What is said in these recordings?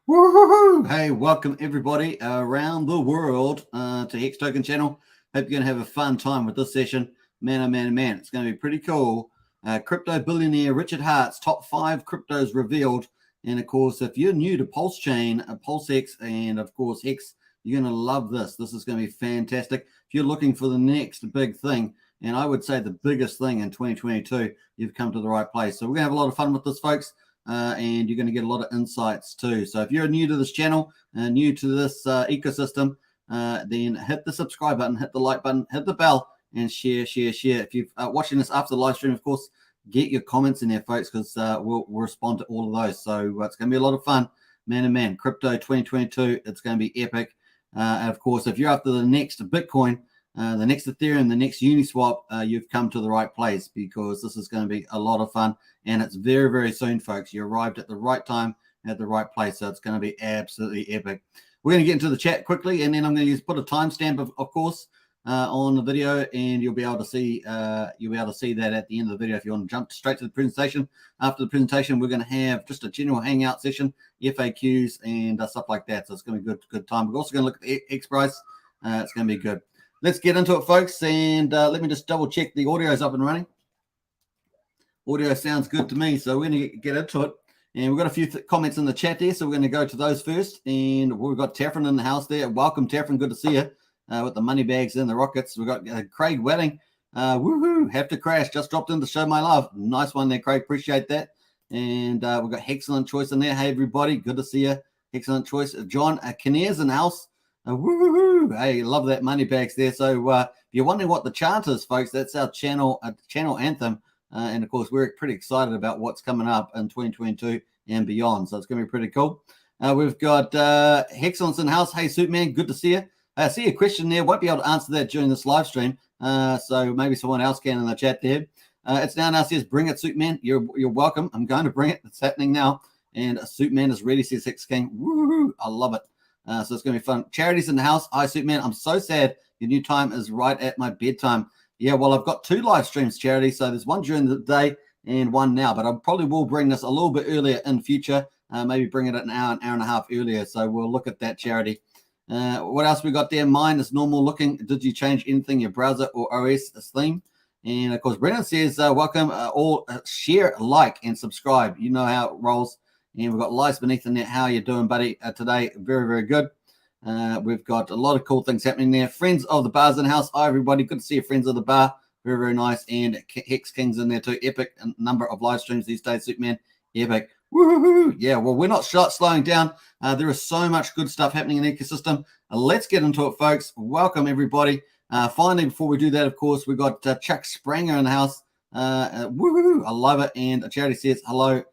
Woohoo! Hey, welcome everybody around the world to Hex Token channel. Hope you're going to have a fun time with this session. Man, oh man, man, it's going to be pretty cool. Crypto billionaire Richard Hart's top 5 cryptos revealed. And of course, if you're new to Pulsechain, PulseX, and of course Hex, you're going to love this. This is going to be fantastic. If you're looking for the next big thing, and I would say the biggest thing in 2022, you've come to the right place. So we're going to have a lot of fun with this, folks. And you're going to get a lot of insights too. So if you're new to this channel, new to this ecosystem, then hit the subscribe button, hit the like button, hit the bell, and share. If you're watching this after the live stream, of course, get your comments in there, folks, because we'll respond to all of those. So it's going to be a lot of fun. Man, oh man, crypto 2022, it's going to be epic. And of course, if you're after the next Bitcoin, the next Ethereum, the next Uniswap, you've come to the right place, because this is going to be a lot of fun, and it's very, very soon, folks. You arrived at the right time, at the right place, so it's going to be absolutely epic. We're going to get into the chat quickly, and then I'm going to put a timestamp, of course, on the video, and you'll be able to see that at the end of the video. If you want to jump straight to the presentation, after the presentation, we're going to have just a general hangout session, FAQs, and stuff like that. So it's going to be good time. We're also going to look at the X price. It's going to be good. Let's get into it, folks, and let me just double check the audio is up and running. Audio sounds good to me, so we're going to get into it. And we've got a few comments in the chat there, so we're going to go to those first. And we've got Taffrin in the house there. Welcome, Taffrin. Good to see you with the money bags and the rockets. We've got Craig Welling. Woohoo! Have to crash. Just dropped in to show my love. Nice one there, Craig. Appreciate that. And we've got excellent choice in there. Hey, everybody. Good to see you. Excellent choice. John Kinnear's in the house. Woohoo! Hey, love that money bags there. So if you're wondering what the chant is, folks, that's our channel anthem. And of course, we're pretty excited about what's coming up in 2022 and beyond. So it's going to be pretty cool. We've got Hexcellence in the house. Hey, Superman, good to see you. I see a question there. Won't be able to answer that during this live stream. So maybe someone else can in the chat there. It's now says, bring it, Superman. You're welcome. I'm going to bring it. It's happening now. And Superman is ready, says Hex King. Woohoo! I love it. So it's going to be fun. Charity's in the house. Hi, Superman. I'm so sad. Your new time is right at my bedtime. Yeah, well, I've got 2 live streams, Charity. So there's one during the day and one now. But I probably will bring this a little bit earlier in future. Maybe bring it an hour and a half earlier. So we'll look at that, Charity. What else we got there? Mine is normal looking. Did you change anything, your browser or OS theme? And, of course, Brennan says, welcome. All share, like, and subscribe. You know how it rolls. And we've got Lice beneath in there. How are you doing, buddy? Today, very, very good. We've got a lot of cool things happening there. Friends of the bar's in the house. Hi, everybody. Good to see you, friends of the bar. Very, very nice. And Hex King's in there too. Epic number of live streams these days, Superman. Epic. Woohoo! Yeah, well, we're not slowing down. There is so much good stuff happening in the ecosystem. Let's get into it, folks. Welcome, everybody. Finally, before we do that, of course, we've got Chuck Spranger in the house. Woohoo! I love it. And Charity says hello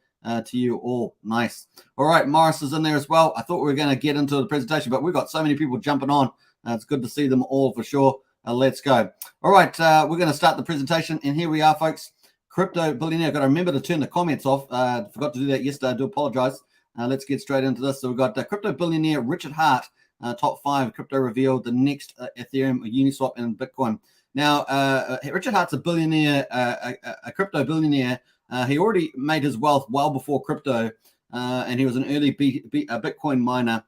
to you all. Nice. All right, Morris is in there as well. I thought we were going to get into the presentation, but we've got so many people jumping on. It's good to see them all for sure. Let's go. All right, we're going to start the presentation, and here we are, folks. Crypto billionaire. I've got to remember to turn the comments off. Forgot to do that yesterday. I do apologize. Let's get straight into this. So we've got crypto billionaire Richard Hart, top 5 crypto revealed, the next Ethereum, Uniswap, and Bitcoin. Now, Richard Hart's a billionaire, a crypto billionaire. He already made his wealth well before crypto, and he was an early Bitcoin miner.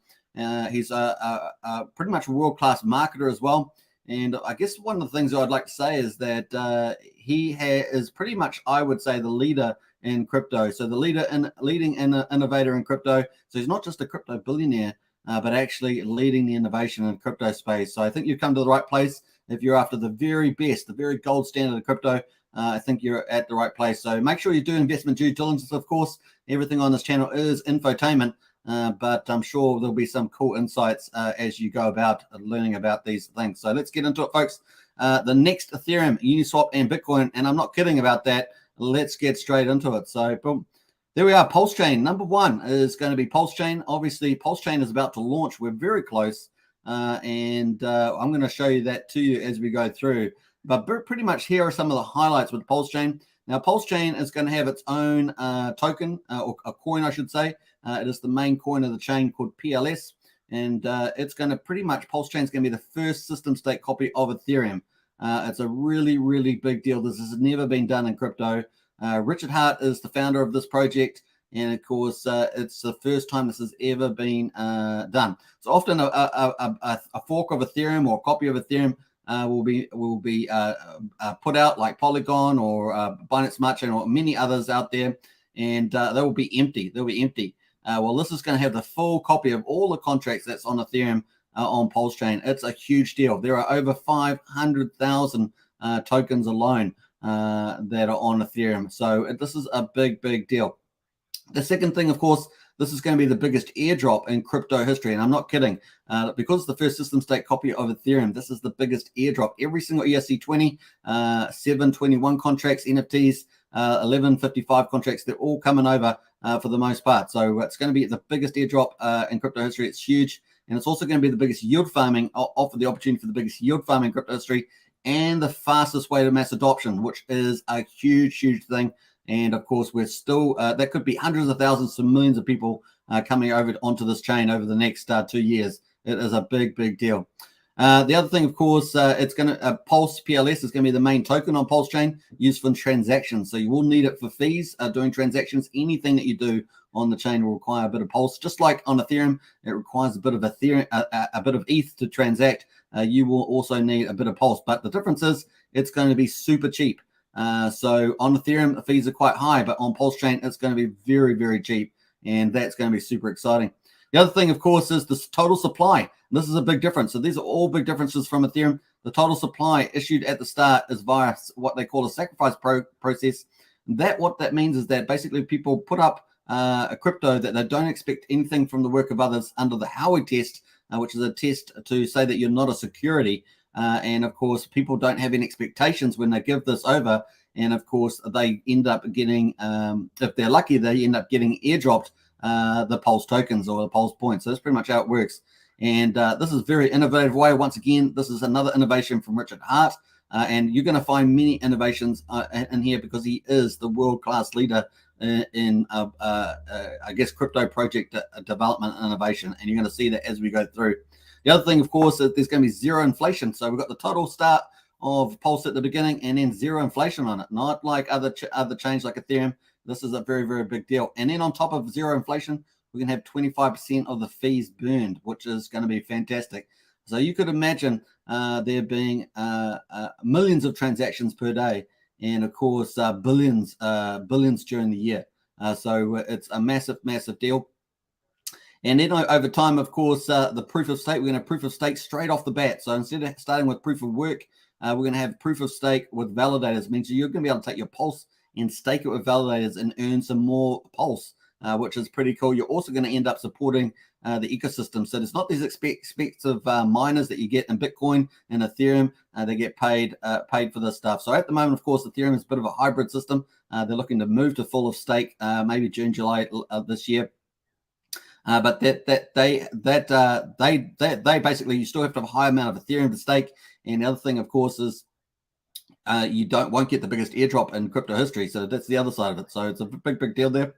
He's pretty much a world-class marketer as well. And I guess one of the things I'd like to say is that he is pretty much, I would say, the leader in crypto. So the leading innovator in crypto. So he's not just a crypto billionaire, but actually leading the innovation in crypto space. So I think you've come to the right place. If you're after the very best, the very gold standard of crypto, I think you're at the right place. So make sure you do investment due diligence, of course. Everything on this channel is infotainment, but I'm sure there'll be some cool insights as you go about learning about these things. So let's get into it, folks. The next Ethereum, Uniswap, and Bitcoin, and I'm not kidding about that. Let's get straight into it. So boom. There we are. Pulsechain. Number 1 is going to be Pulsechain. Obviously, Pulsechain is about to launch. We're very close. And I'm going to show you that to you as we go through. But pretty much here are some of the highlights with Pulsechain. Now, Pulsechain is going to have its own token, or a coin, I should say. It is the main coin of the chain called PLS. And it's going to pretty much, Pulsechain is going to be the first system state copy of Ethereum. It's a really, really big deal. This has never been done in crypto. Richard Hart is the founder of this project. And of course, it's the first time this has ever been done. So often a fork of Ethereum or a copy of Ethereum will be put out, like Polygon or Binance Smart Chain or many others out there, and they will be empty. They'll be empty. Well, this is going to have the full copy of all the contracts that's on Ethereum on Pulsechain. It's a huge deal. There are over 500,000 tokens alone that are on Ethereum. So this is a big, big deal. The second thing, of course, this is going to be the biggest airdrop in crypto history. And I'm not kidding. Because it's the first system state copy of Ethereum, this is the biggest airdrop. Every single ERC20, 721 contracts, NFTs, 1155 contracts, they're all coming over for the most part. So it's going to be the biggest airdrop in crypto history. It's huge. And it's also going to be the biggest yield farming, offer the opportunity for the biggest yield farming in crypto history and the fastest way to mass adoption, which is a huge, huge thing. And of course, we're still, that could be hundreds of thousands to millions of people coming over onto this chain over the next 2 years. It is a big, big deal. The other thing, of course, it's going to, Pulse PLS is going to be the main token on Pulsechain used for transactions. So you will need it for fees, doing transactions. Anything that you do on the chain will require a bit of Pulse. Just like on Ethereum, it requires a bit of Ethereum, a bit of ETH to transact. You will also need a bit of Pulse. But the difference is it's going to be super cheap. So on Ethereum, the fees are quite high, but on Pulsechain, it's going to be very, very cheap. And that's going to be super exciting. The other thing, of course, is the total supply. This is a big difference. So these are all big differences from Ethereum. The total supply issued at the start is via what they call a sacrifice process. What that means is that basically people put up a crypto that they don't expect anything from the work of others under the Howey test, which is a test to say that you're not a security. And of course, people don't have any expectations when they give this over. And of course, they end up getting, if they're lucky, they end up getting airdropped the Pulse tokens or the Pulse points. So that's pretty much how it works. And this is a very innovative way. Once again, this is another innovation from Richard Hart. And you're going to find many innovations in here because he is the world-class leader in I guess, crypto project development and innovation. And you're going to see that as we go through. The other thing, of course, is there's going to be zero inflation. So we've got the total start of Pulse at the beginning and then zero inflation on it. Not like other chains like Ethereum. This is a very, very big deal. And then on top of zero inflation, we can have 25% of the fees burned, which is going to be fantastic. So you could imagine there being millions of transactions per day, and of course billions during the year. So it's a massive, massive deal. And then over time, of course, the proof of stake, we're going to have proof of stake straight off the bat. So instead of starting with proof of work, we're going to have proof of stake with validators. It means you're going to be able to take your Pulse and stake it with validators and earn some more Pulse, which is pretty cool. You're also going to end up supporting the ecosystem. So there's not these expensive miners that you get in Bitcoin and Ethereum. They get paid for this stuff. So at the moment, of course, Ethereum is a bit of a hybrid system. They're looking to move to full of stake maybe June, July of this year. But they basically, you still have to have a high amount of Ethereum to stake. And the other thing, of course, is you won't get the biggest airdrop in crypto history. So that's the other side of it. So it's a big, big deal there.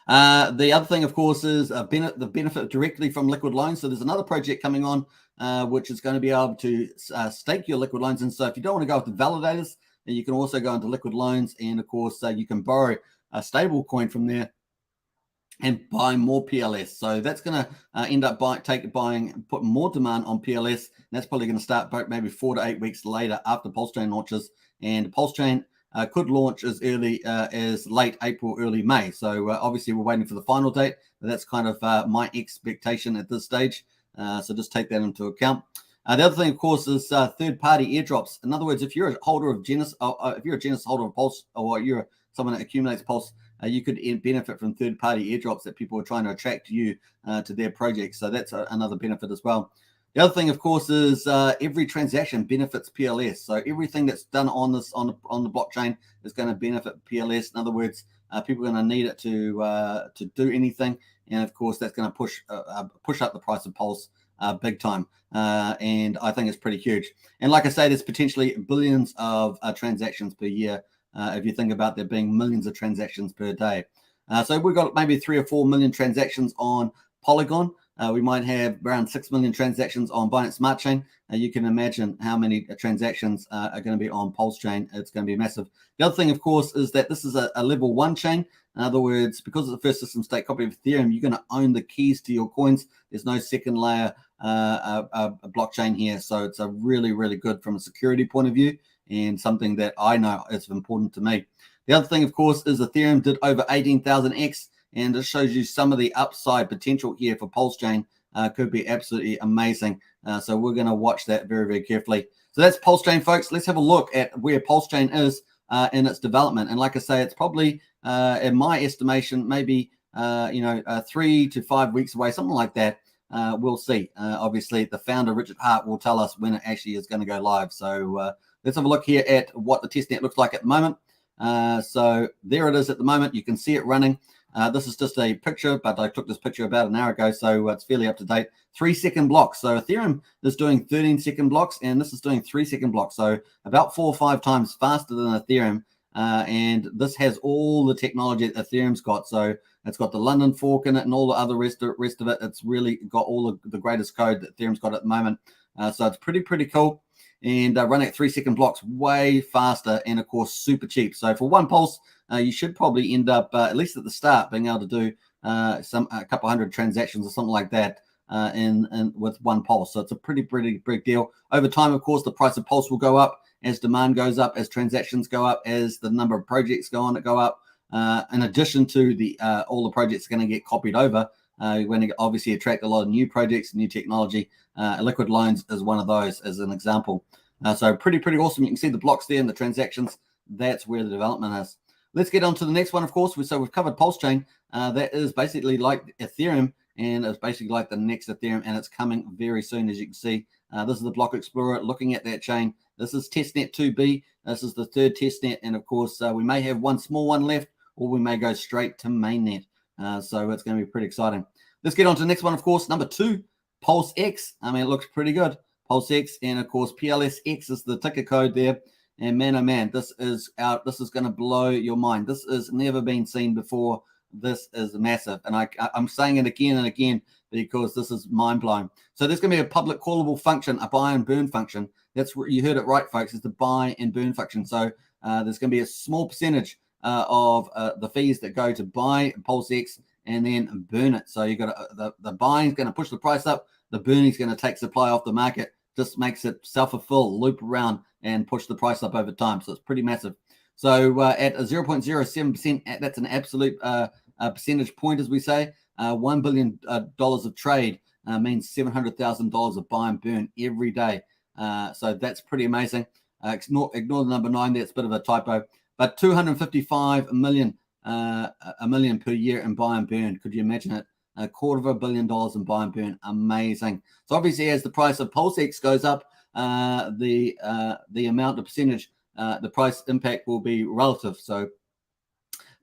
The other thing, of course, is the benefit directly from liquid loans. So there's another project coming on, which is going to be able to stake your liquid loans. And so if you don't want to go with the validators, then you can also go into liquid loans. And of course, you can borrow a stable coin from there and buy more PLS. So that's going to end up put more demand on PLS. And that's probably going to start maybe 4 to 8 weeks later after Pulsechain launches. And Pulsechain could launch as early as late April, early May. So obviously we're waiting for the final date. But that's kind of my expectation at this stage. So just take that into account. The other thing, of course, is third-party airdrops. In other words, if you're a holder of Genesis, if you're a Genesis holder of Pulse, or you're someone that accumulates Pulse, you could benefit from third-party airdrops that people are trying to attract you to their projects. So that's another benefit as well. The other thing, of course, is every transaction benefits PLS. So everything that's done on the blockchain is going to benefit PLS. In other words, people are going to need it to do anything, and of course, that's going to push up the price of Pulse big time. And I think it's pretty huge. And like I say, there's potentially billions of transactions per year. If you think about there being millions of transactions per day. So we've got maybe 3 or 4 million transactions on Polygon. We might have around 6 million transactions on Binance Smart Chain. You can imagine how many transactions are going to be on Pulsechain. It's going to be massive. The other thing, of course, is that this is a level 1 chain. In other words, because it's the first system state copy of Ethereum, you're going to own the keys to your coins. There's no second layer blockchain here. So it's a really, really good from a security point of view, and something that I know is important to me. The other thing, of course, is Ethereum did over 18,000x, and this shows you some of the upside potential here for Pulsechain. Could be absolutely amazing. So we're going to watch that very, very carefully. So that's Pulsechain, folks. Let's have a look at where Pulsechain is in its development. And like I say, it's probably, in my estimation, maybe 3 to 5 weeks away, something like that. We'll see. Obviously, the founder, Richard Hart, will tell us when it actually is going to go live. So let's have a look here at what the testnet looks like at the moment. So there it is at the moment. You can see it running. This is just a picture, but I took this picture about an hour ago, so it's fairly up to date. 3-second blocks. So Ethereum is doing 13-second blocks, and this is doing 3-second blocks. So about 4 or 5 times faster than Ethereum. And this has all the technology that Ethereum's got. So it's got the London fork in it and all the other rest of it. It's really got all the greatest code that Ethereum's got at the moment. So it's pretty cool. And running at 3-second blocks way faster, and of course super cheap. So for one pulse, you should probably end up at least at the start being able to do a couple hundred transactions or something like that in with one pulse. So it's a pretty big deal. Over time, of course, the price of pulse will go up as demand goes up, as transactions go up, as the number of projects go up. In addition to the all the projects are going to get copied over. You're going to obviously attract a lot of new projects, new technology. Liquid loans is one of those, as an example. So pretty awesome. You can see the blocks there and the transactions. That's where the development is. Let's get on to the next one, of course. So we've covered Pulsechain. That is basically like Ethereum, and it's basically like the next Ethereum, and it's coming very soon, as you can see. This is the Block Explorer looking at that chain. This is testnet 2B. This is the third testnet, and of course, we may have one small one left, or we may go straight to mainnet. So it's going to be pretty exciting. Let's get on to the next one, of course. Number 2, PulseX. I mean, it looks pretty good. PulseX, and of course, PLSX is the ticker code there. And man, oh man, this is out. This is going to blow your mind. This has never been seen before. This is massive. And I'm saying it again and again because this is mind-blowing. So there's going to be a public callable function, a buy and burn function. That's where you heard it right, folks. It's the buy and burn function. So there's going to be a small percentage of the fees that go to buy PulseX and then burn it. So you got the buying is going to push the price up. The burning is going to take supply off the market. Just makes it self-fulfill, loop around and push the price up over time. So it's pretty massive. So at a 0.07%, that's an absolute percentage point, as we say. $1 billion of trade means $700,000 of buy and burn every day. So that's pretty amazing. Ignore the number 9 there. It's a bit of a typo. But 255 million, a million per year in buy and burn. Could you imagine it? $250 million in buy and burn. Amazing. So obviously, as the price of PulseX goes up, the amount of percentage, the price impact will be relative. So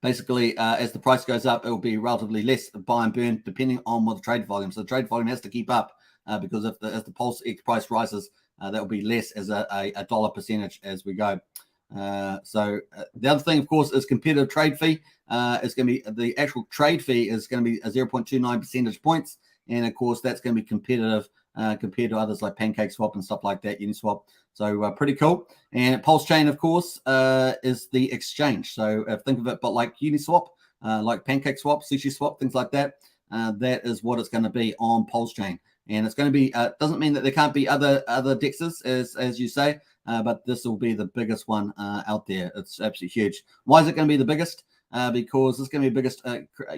basically, as the price goes up, it will be relatively less buy and burn depending on what the trade volume. So the trade volume has to keep up because as the PulseX price rises, that will be less as a dollar percentage as we go. So the other thing, of course, is competitive trade fee. It's going to be the actual trade fee is going to be a 0.29 percentage points, and of course that's going to be competitive compared to others like PancakeSwap and stuff like that, Uniswap. So pretty cool. And Pulsechain, of course, is the exchange. So think of it, but like Uniswap, like PancakeSwap, SushiSwap, things like that. That is what it's going to be on Pulsechain, and it's going to be. Doesn't mean that there can't be other dexes, as you say. But this will be the biggest one out there. It's absolutely huge. Why is it going to be the biggest? Because it's going to be the biggest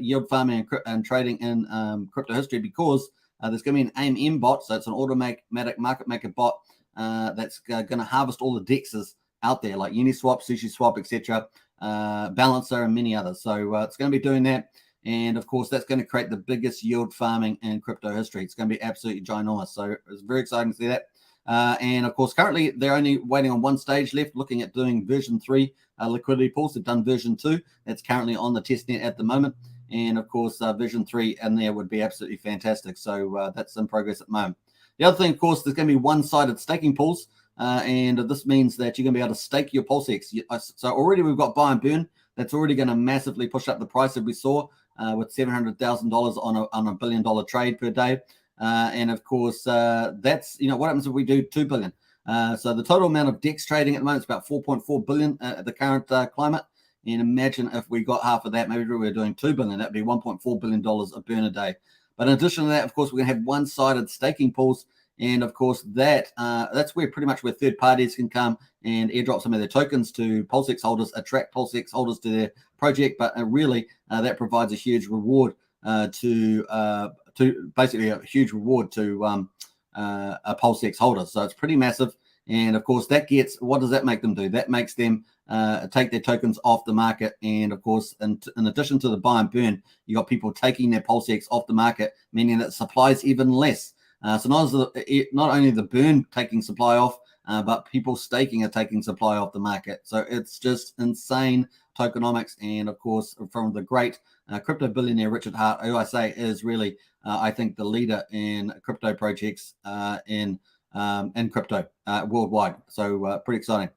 yield farming and trading in crypto history, because there's going to be an AMM bot. So it's an automatic market maker bot that's going to harvest all the dexes out there, like Uniswap, SushiSwap, etc., Balancer, and many others. So it's going to be doing that. And of course, that's going to create the biggest yield farming in crypto history. It's going to be absolutely ginormous. So it's very exciting to see that. And of course, currently they're only waiting on one stage left, looking at doing version 3 liquidity pools. They've done version 2. That's currently on the testnet at the moment. And of course, version 3 in there would be absolutely fantastic. So that's in progress at the moment. The other thing, of course, there's going to be one-sided staking pools. And this means that you're going to be able to stake your PulseX. So already we've got buy and burn. That's already going to massively push up the price that we saw with $700,000 on a $1 billion trade per day. And of course, that's, what happens if we do 2 billion? So the total amount of DEX trading at the moment is about 4.4 billion at the current climate. And imagine if we got half of that, maybe we were doing $2 billion, that'd be $1.4 billion a burn a day. But in addition to that, of course, we're going to have one-sided staking pools. And of course, that's where pretty much where third parties can come and airdrop some of their tokens to PulseX holders, attract PulseX holders to their project. But really, that provides a huge reward to basically a huge reward to a PulseX holder. So it's pretty massive. And of course, what does that make them do? That makes them take their tokens off the market. And of course, in addition to the buy and burn, you got people taking their PulseX off the market, meaning that supply is even less. So not only the burn taking supply off, but people staking are taking supply off the market. So it's just insane tokenomics. And of course, from the great crypto billionaire Richard Hart, who I say is really, I think, the leader in crypto projects in crypto worldwide. So pretty exciting.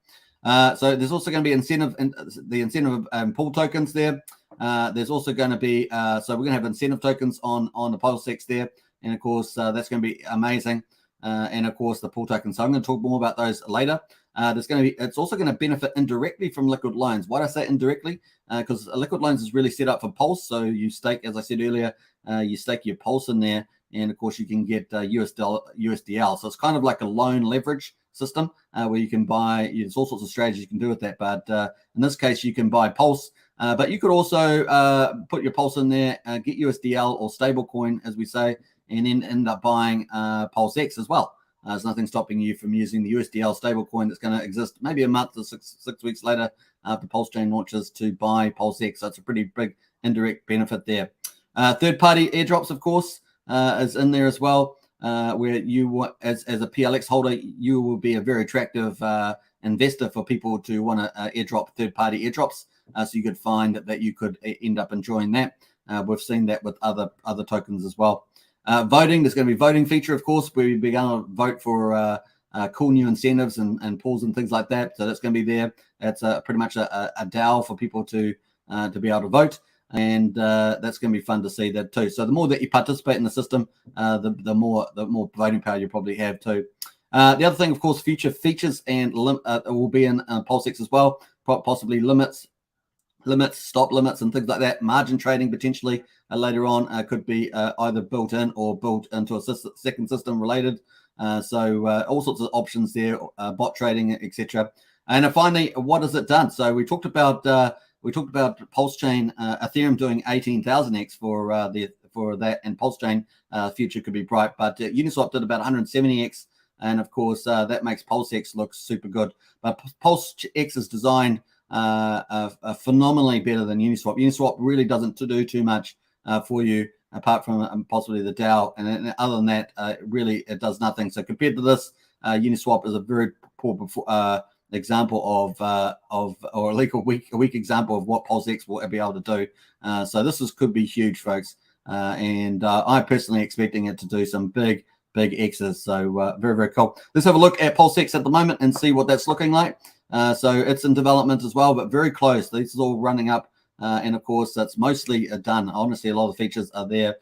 So there's also going to be the incentive pool tokens there. There's also going to be so we're going to have incentive tokens on the PulseX there. And of course, that's going to be amazing. And of course, the pool tokens. So I'm going to talk more about those later. It's also going to benefit indirectly from liquid loans. Why do I say indirectly? Because liquid loans is really set up for Pulse. So you stake, as I said earlier, you stake your Pulse in there. And of course, you can get USDL. So it's kind of like a loan leverage system where you can buy, there's all sorts of strategies you can do with that. But in this case, you can buy Pulse. But you could also put your Pulse in there, get USDL or stablecoin, as we say, and then end up buying PulseX as well. There's nothing stopping you from using the USDL stablecoin that's going to exist maybe a month or six weeks later after Pulsechain launches to buy PulseX. So it's a pretty big indirect benefit there. Third-party airdrops, of course, is in there as well, where you, as a PLX holder, you will be a very attractive investor for people to want to airdrop third-party airdrops. So you could find that you could end up enjoying that. We've seen that with other tokens as well. Voting, there's going to be voting feature, of course, where we're going to vote for cool new incentives and pools and things like that. So that's going to be there. That's pretty much a DAO for people to be able to vote. And that's going to be fun to see that too. So the more that you participate in the system, the more voting power you probably have too. The other thing, of course, future features and will be in PulseX as well, possibly limits, stop limits, and things like that. Margin trading potentially later on could be either built in or built into a second system related. So all sorts of options there, bot trading, etc. And finally, what has it done? So we talked about Pulsechain, Ethereum doing 18,000x for that, and Pulsechain future could be bright. But Uniswap did about 170x, and of course that makes PulseX look super good. But PulseX is designed phenomenally better than Uniswap. Uniswap really doesn't do too much for you, apart from possibly the DAO, and other than that, really it does nothing. So compared to this, Uniswap is a very poor example or like a weak example of what PulseX will be able to do. So this could be huge, folks, and I'm personally expecting it to do some big X's. So very, very cool. Let's have a look at PulseX at the moment and see what that's looking like. So it's in development as well, but very close. This is all running up, and of course that's mostly done. Honestly, a lot of features are there,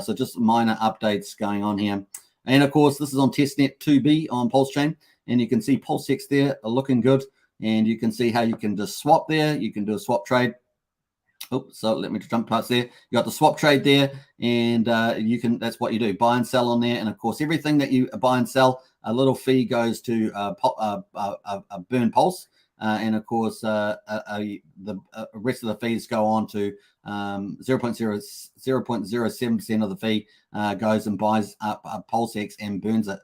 so just minor updates going on here. And of course, this is on testnet 2B on Pulsechain, and you can see PulseX there looking good, and you can see how you can just swap there. You can do a swap trade. Oops, so let me jump past there. You got the swap trade there, and that's what you do, buy and sell on there. And of course, everything that you buy and sell, a little fee goes to burn Pulse, and of course the rest of the fees go on to 0.07% of the fee goes and buys up PulseX and burns it.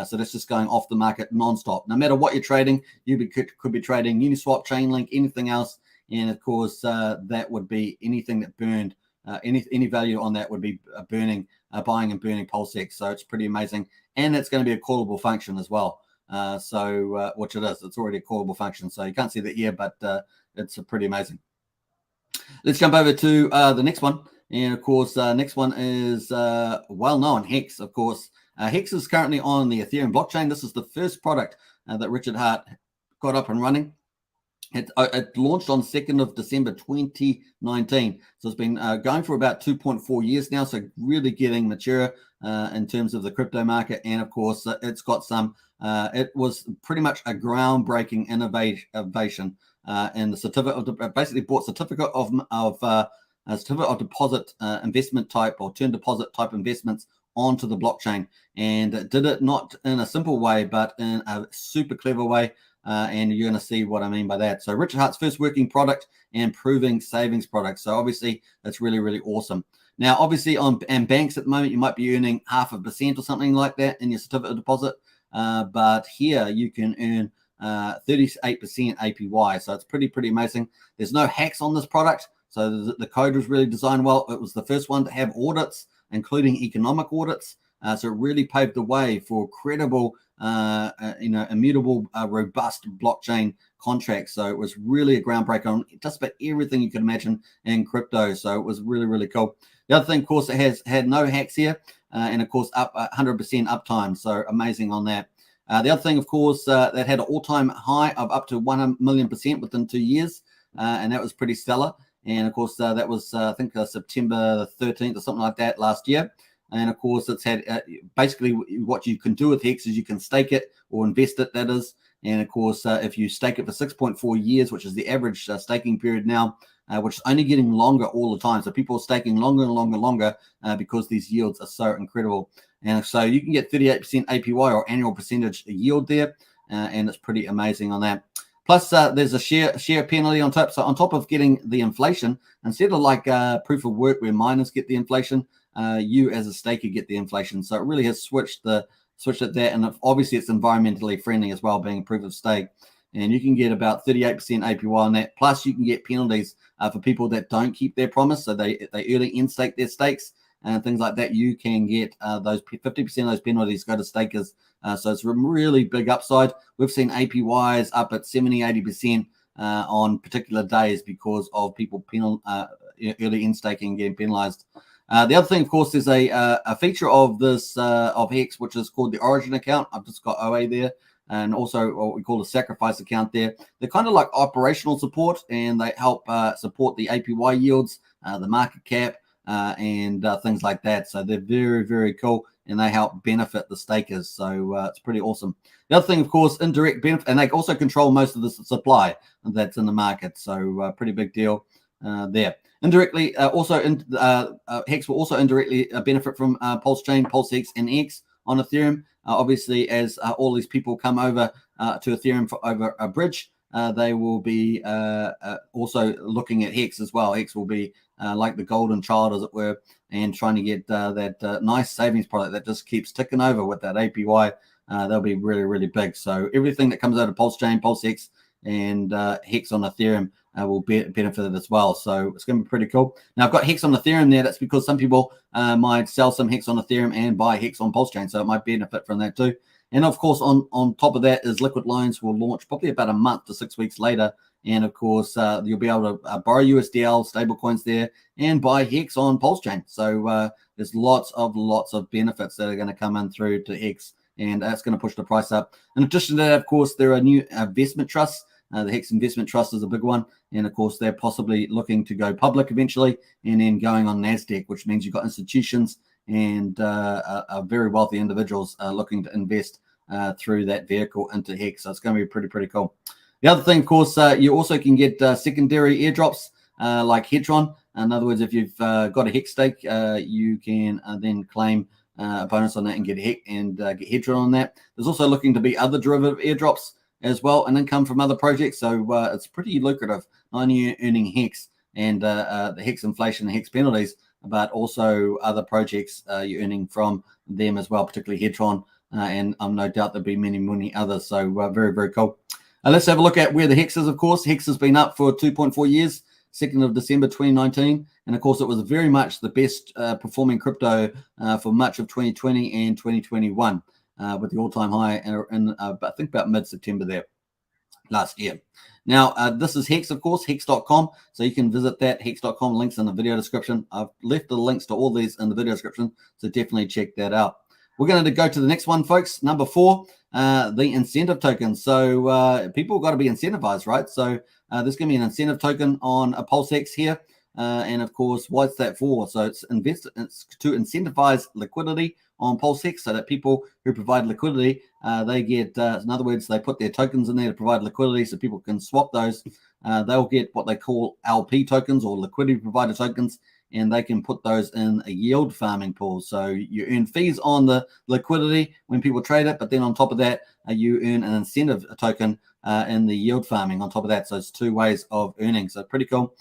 So that's just going off the market non-stop. No matter what you're trading, you could be trading Uniswap, Chainlink, anything else. And of course, that would be anything that burned, any value on that would be buying and burning PulseX. So it's pretty amazing. And it's going to be a callable function as well. Which it is. It's already a callable function. So you can't see that here, but it's pretty amazing. Let's jump over to the next one. And of course, next one is well-known, Hex, of course. Hex is currently on the Ethereum blockchain. This is the first product that Richard Hart got up and running. It launched on 2nd of December 2019. So it's been going for about 2.4 years now. So really getting mature in terms of the crypto market. And of course, it's got some, it was pretty much a groundbreaking innovation. and the certificate of basically bought certificate of a certificate of deposit investment type or term deposit type investments onto the blockchain, and did it not in a simple way, but in a super clever way. And you're going to see what I mean by that. So Richard Heart's first working product and proving savings product. So obviously it's really, really awesome. Now, obviously on banks at the moment, you might be earning 0.5% or something like that in your certificate of deposit. But here you can earn 38% APY. So it's pretty amazing. There's no hacks on this product. So the code was really designed well. It was the first one to have audits, including economic audits. So it really paved the way for credible, immutable, robust blockchain contracts. So it was really a groundbreaker on just about everything you could imagine in crypto. So it was really, really cool. The other thing, of course, it has had no hacks here, and of course, up 100% uptime. So amazing on that. The other thing, of course, that had an all-time high of up to 1,000,000% within 2 years, and that was pretty stellar. And of course, that was I think September 13th or something like that last year. And of course, it's had basically what you can do with Hex is you can stake it or invest it, that is. And of course, if you stake it for 6.4 years, which is the average staking period now, which is only getting longer all the time. So people are staking longer and longer because these yields are so incredible. And so you can get 38% APY or annual percentage yield there. And it's pretty amazing on that. Plus, there's a share penalty on top. So on top of getting the inflation, instead of like proof of work where miners get the inflation, you as a staker get the inflation. So it really has switched it there, and obviously it's environmentally friendly as well, being a proof of stake. And you can get about 38% APY on that. Plus, you can get penalties for people that don't keep their promise. So they early in-stake their stakes and things like that. You can get those 50% of those penalties go to stakers. So it's a really big upside. We've seen APYs up at 70-80% on particular days because of people early in-staking and getting penalized. The other thing, of course, is a feature of this of Hex, which is called the Origin account. I've just got OA there, and also what we call the Sacrifice account there. They're kind of like operational support, and they help support the APY yields, the market cap, and things like that. So they're very cool, and they help benefit the stakers. So it's pretty awesome. The other thing, of course, indirect benefit, and they also control most of the supply that's in the market. So pretty big deal there. Indirectly, Hex will also indirectly benefit from Pulsechain, PulseX, and X on Ethereum. Obviously, as all these people come over to Ethereum over a bridge, they will be also looking at Hex as well. Hex will be like the golden child, as it were, and trying to get that nice savings product that just keeps ticking over with that APY. They'll be really big. So everything that comes out of Pulsechain, PulseX, and Hex on Ethereum will benefit it as well. So it's going to be pretty cool. Now I've got Hex on Ethereum there. That's because some people might sell some Hex on Ethereum and buy Hex on Pulsechain, so it might benefit from that too. And of course, on top of that is liquid loans will launch probably about a month to 6 weeks later. And of course, you'll be able to borrow USDL stable coins there and buy Hex on Pulsechain. So there's lots of benefits that are going to come in through to Hex, and that's going to push the price up. In addition to that, of course, there are new investment trusts. The Hex Investment Trust is a big one. And of course, they're possibly looking to go public eventually and then going on NASDAQ, which means you've got institutions and very wealthy individuals looking to invest through that vehicle into Hex. So it's going to be pretty cool. The other thing, of course, you also can get secondary airdrops like Hedron. In other words, if you've got a Hex stake, you can then claim a bonus on that and get get Hedron on that. There's also looking to be other derivative airdrops as well, and income from other projects. So it's pretty lucrative, not only earning Hex and the Hex inflation and Hex penalties, but also other projects you're earning from them as well, particularly Hedron, and no doubt there'll be many others. So very cool. Let's have a look at where the Hex is. Of course, Hex has been up for 2.4 years, 2nd of December 2019, and of course it was very much the best performing crypto for much of 2020 and 2021. With the all-time high in I think about mid-September there last year. Now, this is Hex, of course, hex.com. So you can visit that, hex.com. Links in the video description. I've left the links to all these in the video description, so definitely check that out. We're going to go to the next one, folks. Number 4, the incentive token. So people got to be incentivized, right? So there's going to be an incentive token on a PulseX here. And of course, what's that for? So it's to incentivize liquidity on PulseX, so that people who provide liquidity, they get, in other words, they put their tokens in there to provide liquidity so people can swap those. they'll get what they call LP tokens or liquidity provider tokens, and they can put those in a yield farming pool. So you earn fees on the liquidity when people trade it, but then on top of that, you earn an incentive token in the yield farming on top of that. So it's 2 ways of earning. So pretty cool.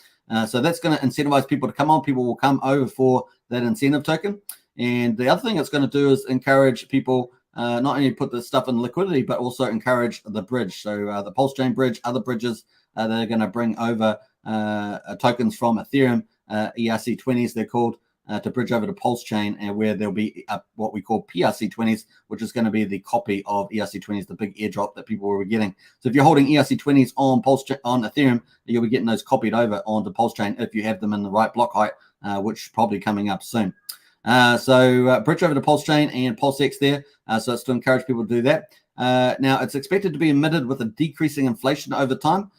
So that's going to incentivize people to come on. People will come over for that incentive token. And the other thing it's going to do is encourage people not only put the stuff in liquidity, but also encourage the bridge. So the Pulsechain bridge, other bridges that are going to bring over tokens from Ethereum, ERC20s they're called, to bridge over to Pulsechain, and where there'll be what we call PRC20s, which is going to be the copy of ERC20s, the big airdrop that people were getting. So if you're holding ERC20s on Ethereum, you'll be getting those copied over onto Pulsechain if you have them in the right block height, which is probably coming up soon. So bridge over to Pulsechain and PulseX there. So it's to encourage people to do that. Now it's expected to be emitted with a decreasing inflation over time.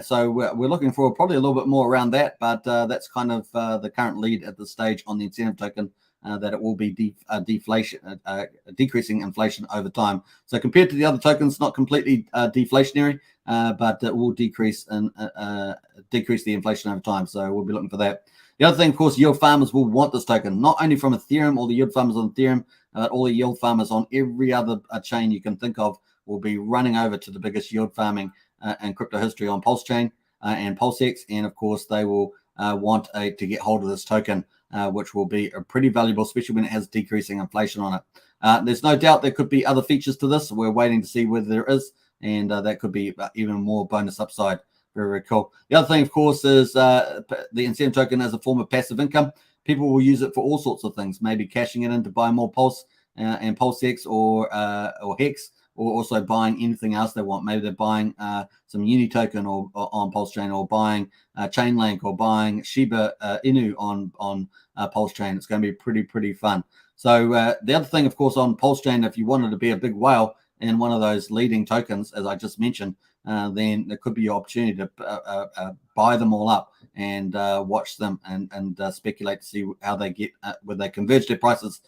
So we're looking for probably a little bit more around that, but that's kind of the current lead at this stage on the incentive token, that it will be decreasing inflation over time. So compared to the other tokens, not completely deflationary, but it will decrease the inflation over time. So we'll be looking for that. The other thing, of course, yield farmers will want this token, not only from Ethereum, all the yield farmers on Ethereum, all the yield farmers on every other chain you can think of will be running over to the biggest yield farming and crypto history on Pulsechain and PulseX, and of course they will want to get hold of this token, which will be pretty valuable, especially when it has decreasing inflation on it. There's no doubt there could be other features to this. We're waiting to see whether there is, and that could be even more bonus upside. Very, very cool. The other thing, of course, is the incentive token as a form of passive income. People will use it for all sorts of things, maybe cashing it in to buy more Pulse and PulseX or Hex, or also buying anything else they want. Maybe they're buying some Uni token or on Pulsechain, or buying Chainlink, or buying Shiba Inu on Pulsechain. It's going to be pretty fun. So the other thing, of course, on Pulsechain, if you wanted to be a big whale in one of those leading tokens, as I just mentioned, then there could be an opportunity to buy them all up and watch them and speculate to see how they get, whether they converge their prices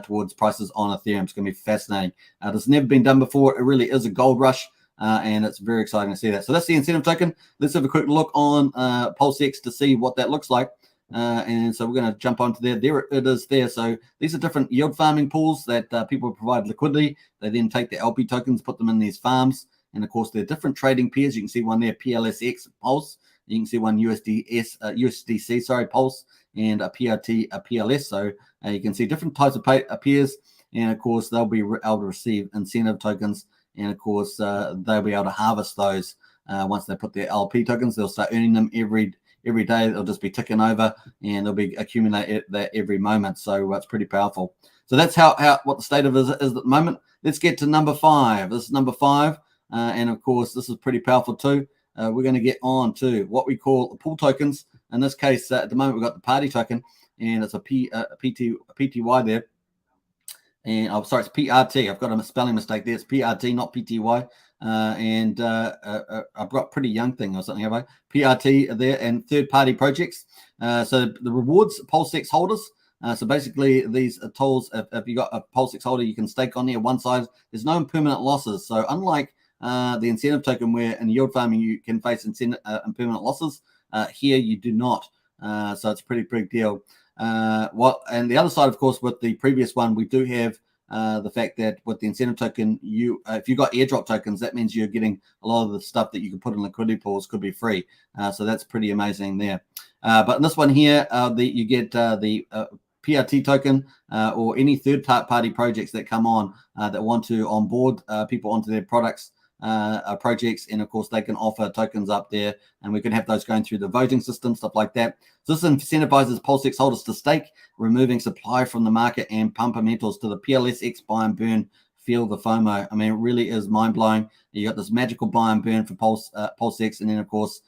towards prices on Ethereum. It's going to be fascinating. It's never been done before. It really is a gold rush, and it's very exciting to see that. So that's the incentive token. Let's have a quick look on PulseX to see what that looks like. And so we're going to jump onto there. There it is there. So these are different yield farming pools that people provide liquidity. They then take the LP tokens, put them in these farms. And of course, there are different trading pairs. You can see one there, PLSX Pulse. You can see one USDC, sorry, Pulse, and a PRT, a PLS. So you can see different types of pairs. And of course, they'll be able to receive incentive tokens. And of course, they'll be able to harvest those once they put their LP tokens. They'll start earning them every day. They'll just be ticking over, and they'll be accumulating that every moment. So it's pretty powerful. So that's what the state of it is at the moment. Let's get to number 5. This is number 5. And of course, this is pretty powerful too. We're going to get on to what we call pool tokens. In this case, at the moment, we've got the party token, and it's a PTY there. And I'm sorry, it's PRT. I've got a spelling mistake there. It's PRT, not PTY. And I've got pretty young thing or something, have I? PRT there, and third-party projects. So the rewards PulseX holders. So basically, these tools, if you got a PulseX holder, you can stake on there one side. There's no impermanent losses. So unlike the incentive token, where in yield farming you can face impermanent losses, here you do not. So it's a pretty big deal. And the other side, of course, with the previous one, we do have the fact that with the incentive token, if you got airdrop tokens, that means you're getting a lot of the stuff that you can put in liquidity pools could be free. So that's pretty amazing there. But in this one here, you get the PRT token or any third-party projects that come on that want to onboard people onto their products. Projects, and of course they can offer tokens up there, and we can have those going through the voting system, stuff like that. So this incentivizes PulseX holders to stake, removing supply from the market and fundamentals to the PLSX buy and burn. Feel the FOMO. I mean, it really is mind-blowing. You got this magical buy and burn for PulseX, and then of course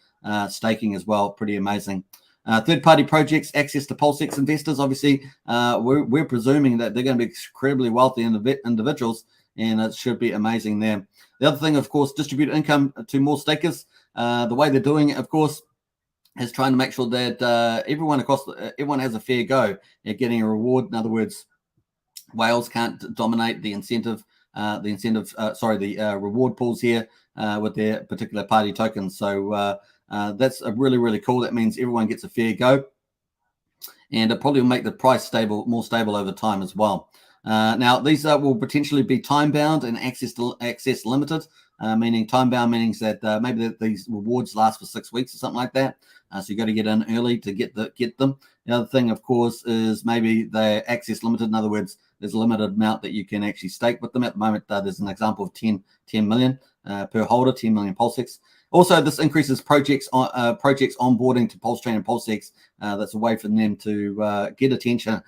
staking as well. Pretty amazing. Third-party projects, access to PulseX investors. Obviously, we're presuming that they're going to be incredibly wealthy individuals, and it should be amazing there. The other thing, of course, distribute income to more stakers. The way they're doing it, of course, is trying to make sure that everyone has a fair go at getting a reward. In other words, whales can't dominate the reward pools here with their particular party tokens. So That's a really cool. That means everyone gets a fair go, and it probably will make the price more stable over time as well. Now, these will potentially be time-bound and access limited, meaning time-bound means that maybe these rewards last for 6 weeks or something like that. So you got to get in early to get them. The other thing, of course, is maybe they're access limited. In other words, there's a limited amount that you can actually stake with them. At the moment, there's an example of 10 million per holder, 10 million PulseX. Also, this increases projects onboarding to Pulsechain and PulseX. That's a way for them to get attention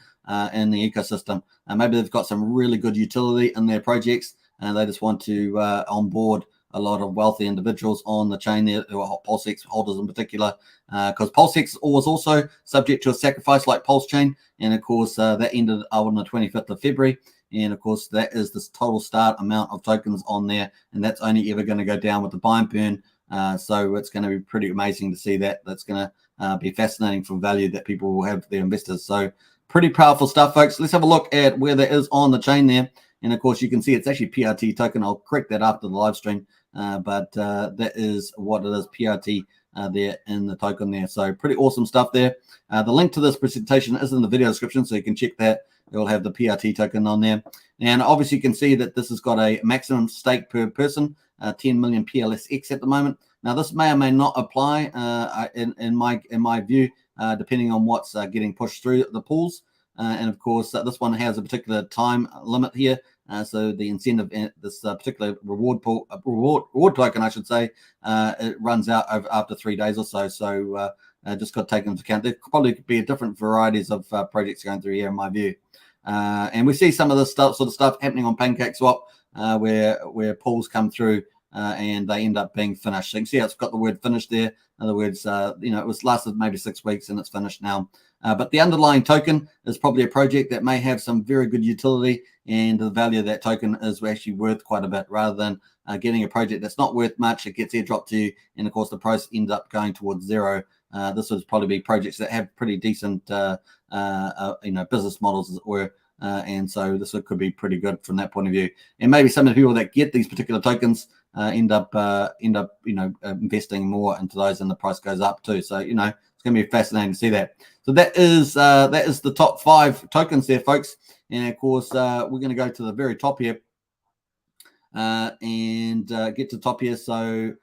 in the ecosystem. Maybe they've got some really good utility in their projects, and they just want to onboard a lot of wealthy individuals on the chain there, or PulseX holders in particular, because PulseX was also subject to a sacrifice like Pulsechain, and of course that ended on the 25th of February. And of course, that is this total start amount of tokens on there, and that's only ever going to go down with the buy and burn. So it's going to be pretty amazing to see that. That's going to be fascinating for value that people will have for their investors. So pretty powerful stuff, folks. Let's have a look at where that is on the chain there. And of course, you can see it's actually PRT token. I'll correct that after the live stream, but that is what it is, PRT there in the token there. So pretty awesome stuff there. The link to this presentation is in the video description, so you can check that. It will have the PRT token on there. And obviously you can see that this has got a maximum stake per person, 10 million PLSX at the moment. Now this may or may not apply in my view, depending on what's getting pushed through the pools. And of course, this one has a particular time limit here. So the incentive, this particular reward token, I should say, it runs out after 3 days or so. So just got to take into account. There could probably be different varieties of projects going through here, in my view. And we see some of this sort of stuff happening on PancakeSwap, where pools come through and they end up being finished. So you can see it's got the word finished there. In other words, it was lasted maybe 6 weeks and it's finished now. But the underlying token is probably a project that may have some very good utility, and the value of that token is actually worth quite a bit, rather than getting a project that's not worth much. It gets airdropped to you, and of course the price ends up going towards zero. This would probably be projects that have pretty decent business models, as it were. And so this could be pretty good from that point of view. And maybe some of the people that get these particular tokens end up investing more into those, and the price goes up too. So it's going to be fascinating to see that. So that is the top 5 tokens there, folks. And of course, we're going to go to the very top here and get to the top here. So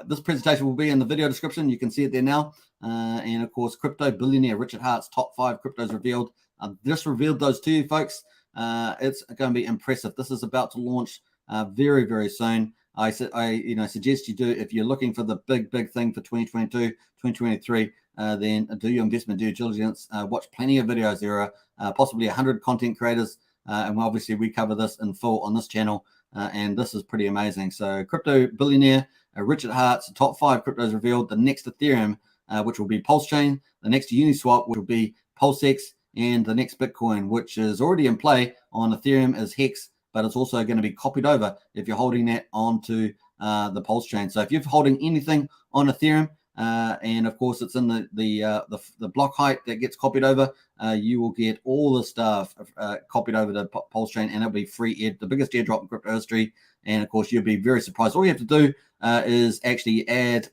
this presentation will be in the video description. You can see it there now. And of course, crypto billionaire Richard Hart's top 5 cryptos revealed. I've just revealed those to you, folks. It's going to be impressive. This is about to launch very soon. I suggest you do, if you're looking for the big thing for 2022, 2023, then do your investment due diligence. Watch plenty of videos. There are possibly 100 content creators, and obviously we cover this in full on this channel, and this is pretty amazing. So crypto billionaire Richard Hart's top 5 cryptos revealed. The next Ethereum, which will be Pulsechain, the next Uniswap, which will be PulseX, and the next Bitcoin, which is already in play on Ethereum, is Hex, but it's also going to be copied over if you're holding that onto the Pulsechain. So if you're holding anything on Ethereum, and of course it's in the block height that gets copied over, you will get all the stuff copied over to Pulsechain, and it'll be free, the biggest airdrop in crypto history. And of course, you'll be very surprised. All you have to do is actually add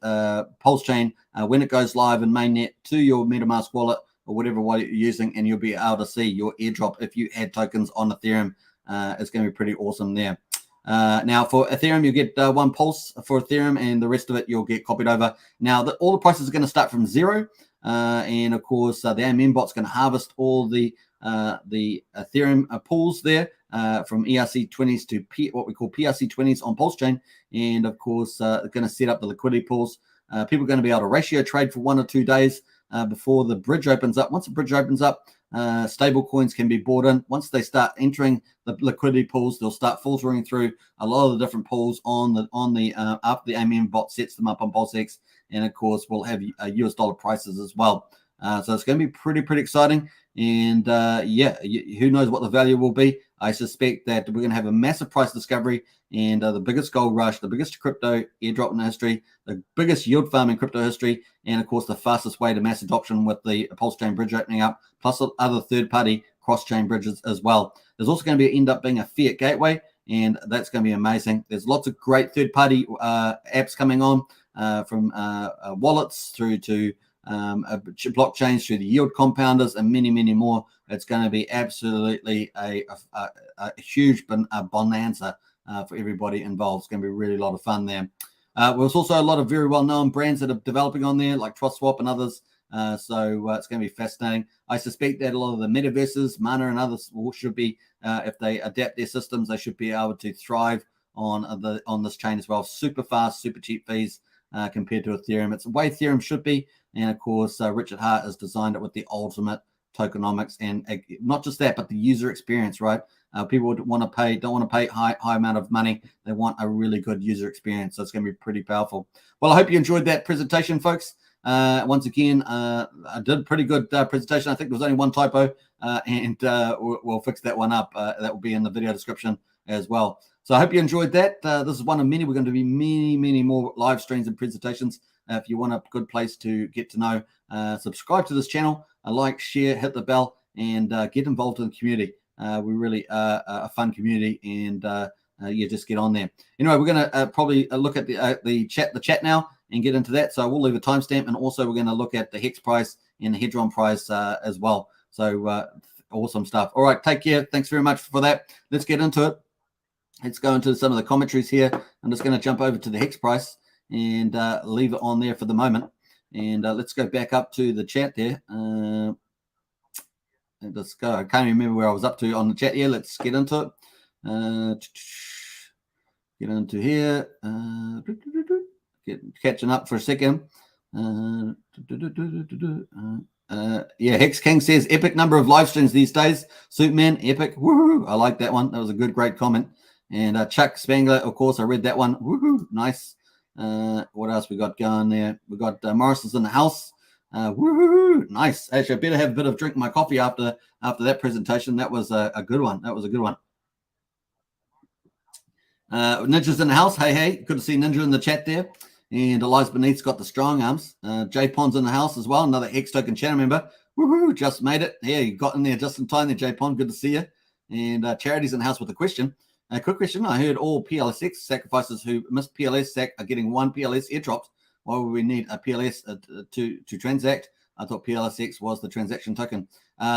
Pulsechain when it goes live in mainnet to your MetaMask wallet or whatever wallet you're using, and you'll be able to see your airdrop if you add tokens on Ethereum. It's going to be pretty awesome there. Now for Ethereum, you get 1 pulse for Ethereum, and the rest of it you'll get copied over. Now all the prices are going to start from 0, and of course the AMM bot's going to harvest all the Ethereum pools there from ERC20s to what we call PRC20s on Pulsechain, and of course going to set up the liquidity pools. People are going to be able to ratio trade for 1 or 2 days before the bridge opens up. Once the bridge opens up, stable coins can be bought in. Once they start entering the liquidity pools, they'll start filtering through a lot of the different pools after the AMM bot sets them up on PulseX, and of course we'll have US dollar prices as well. So it's going to be pretty exciting, and who knows what the value will be. I suspect that we're going to have a massive price discovery, and the biggest gold rush, the biggest crypto airdrop in history, the biggest yield farm in crypto history, and of course the fastest way to mass adoption with the Pulsechain bridge opening up, plus other third-party cross-chain bridges as well. There's also going to end up being a fiat gateway, and that's going to be amazing. There's lots of great third-party apps coming on. from wallets through to blockchains, through the yield compounders, and many, many more. It's going to be absolutely a huge bonanza for everybody involved. It's going to be really a lot of fun there. There's also a lot of very well-known brands that are developing on there, like TrustSwap and others. So it's going to be fascinating. I suspect that a lot of the metaverses, Mana and others, should be, if they adapt their systems, they should be able to thrive on this chain as well. Super fast, super cheap fees compared to Ethereum. It's the way Ethereum should be. And of course, Richard Hart has designed it with the ultimate tokenomics, and not just that, but the user experience, right? People don't want to pay high amount of money. They want a really good user experience. So it's going to be pretty powerful. Well, I hope you enjoyed that presentation, folks. Once again, I did a pretty good presentation. I think there was only one typo, and we'll fix that one up. That will be in the video description as well. So I hope you enjoyed that. This is one of many. We're going to be many more live streams and presentations. If you want a good place to get to know, subscribe to this channel, like, share, hit the bell, and get involved in the community. We really are a fun community, and yeah, just get on there. Anyway, we're going to probably look at the chat now and get into that. So we'll leave a timestamp, and also we're going to look at the Hex price and the Hedron price as well. So awesome stuff. All right, take care. Thanks very much for that. Let's get into it. Let's go into some of the commentaries here. I'm just going to jump over to the Hex price and leave it on there for the moment. And let's go back up to the chat there. Let's go. I can't remember where I was up to on the chat here. Let's get into it. Get into here. Catching up for a second. Yeah, Hex King says epic number of live streams these days. Superman, epic. Woohoo! I like that one. That was a great comment. And Chuck Spangler, of course, I read that one. Woohoo! Nice. What else we got going there? We got Morrison's in the house. Woohoo! Nice. Actually, I better have a bit of drink my coffee after that presentation. That was a good one. That was a good one. Ninja's in the house. Hey. Good to see Ninja in the chat there. And Eliza Beneath's got the strong arms. Jay Pond's in the house as well. Another Hex Token channel member. Woohoo! Just made it. Yeah, you got in there just in time there, Jay Pond. Good to see you. And Charity's in the house with a question. A quick question. I heard all PLSX sacrifices who missed PLS sac are getting one PLS airdropped. Why would we need a PLS to transact? I thought PLSX was the transaction token.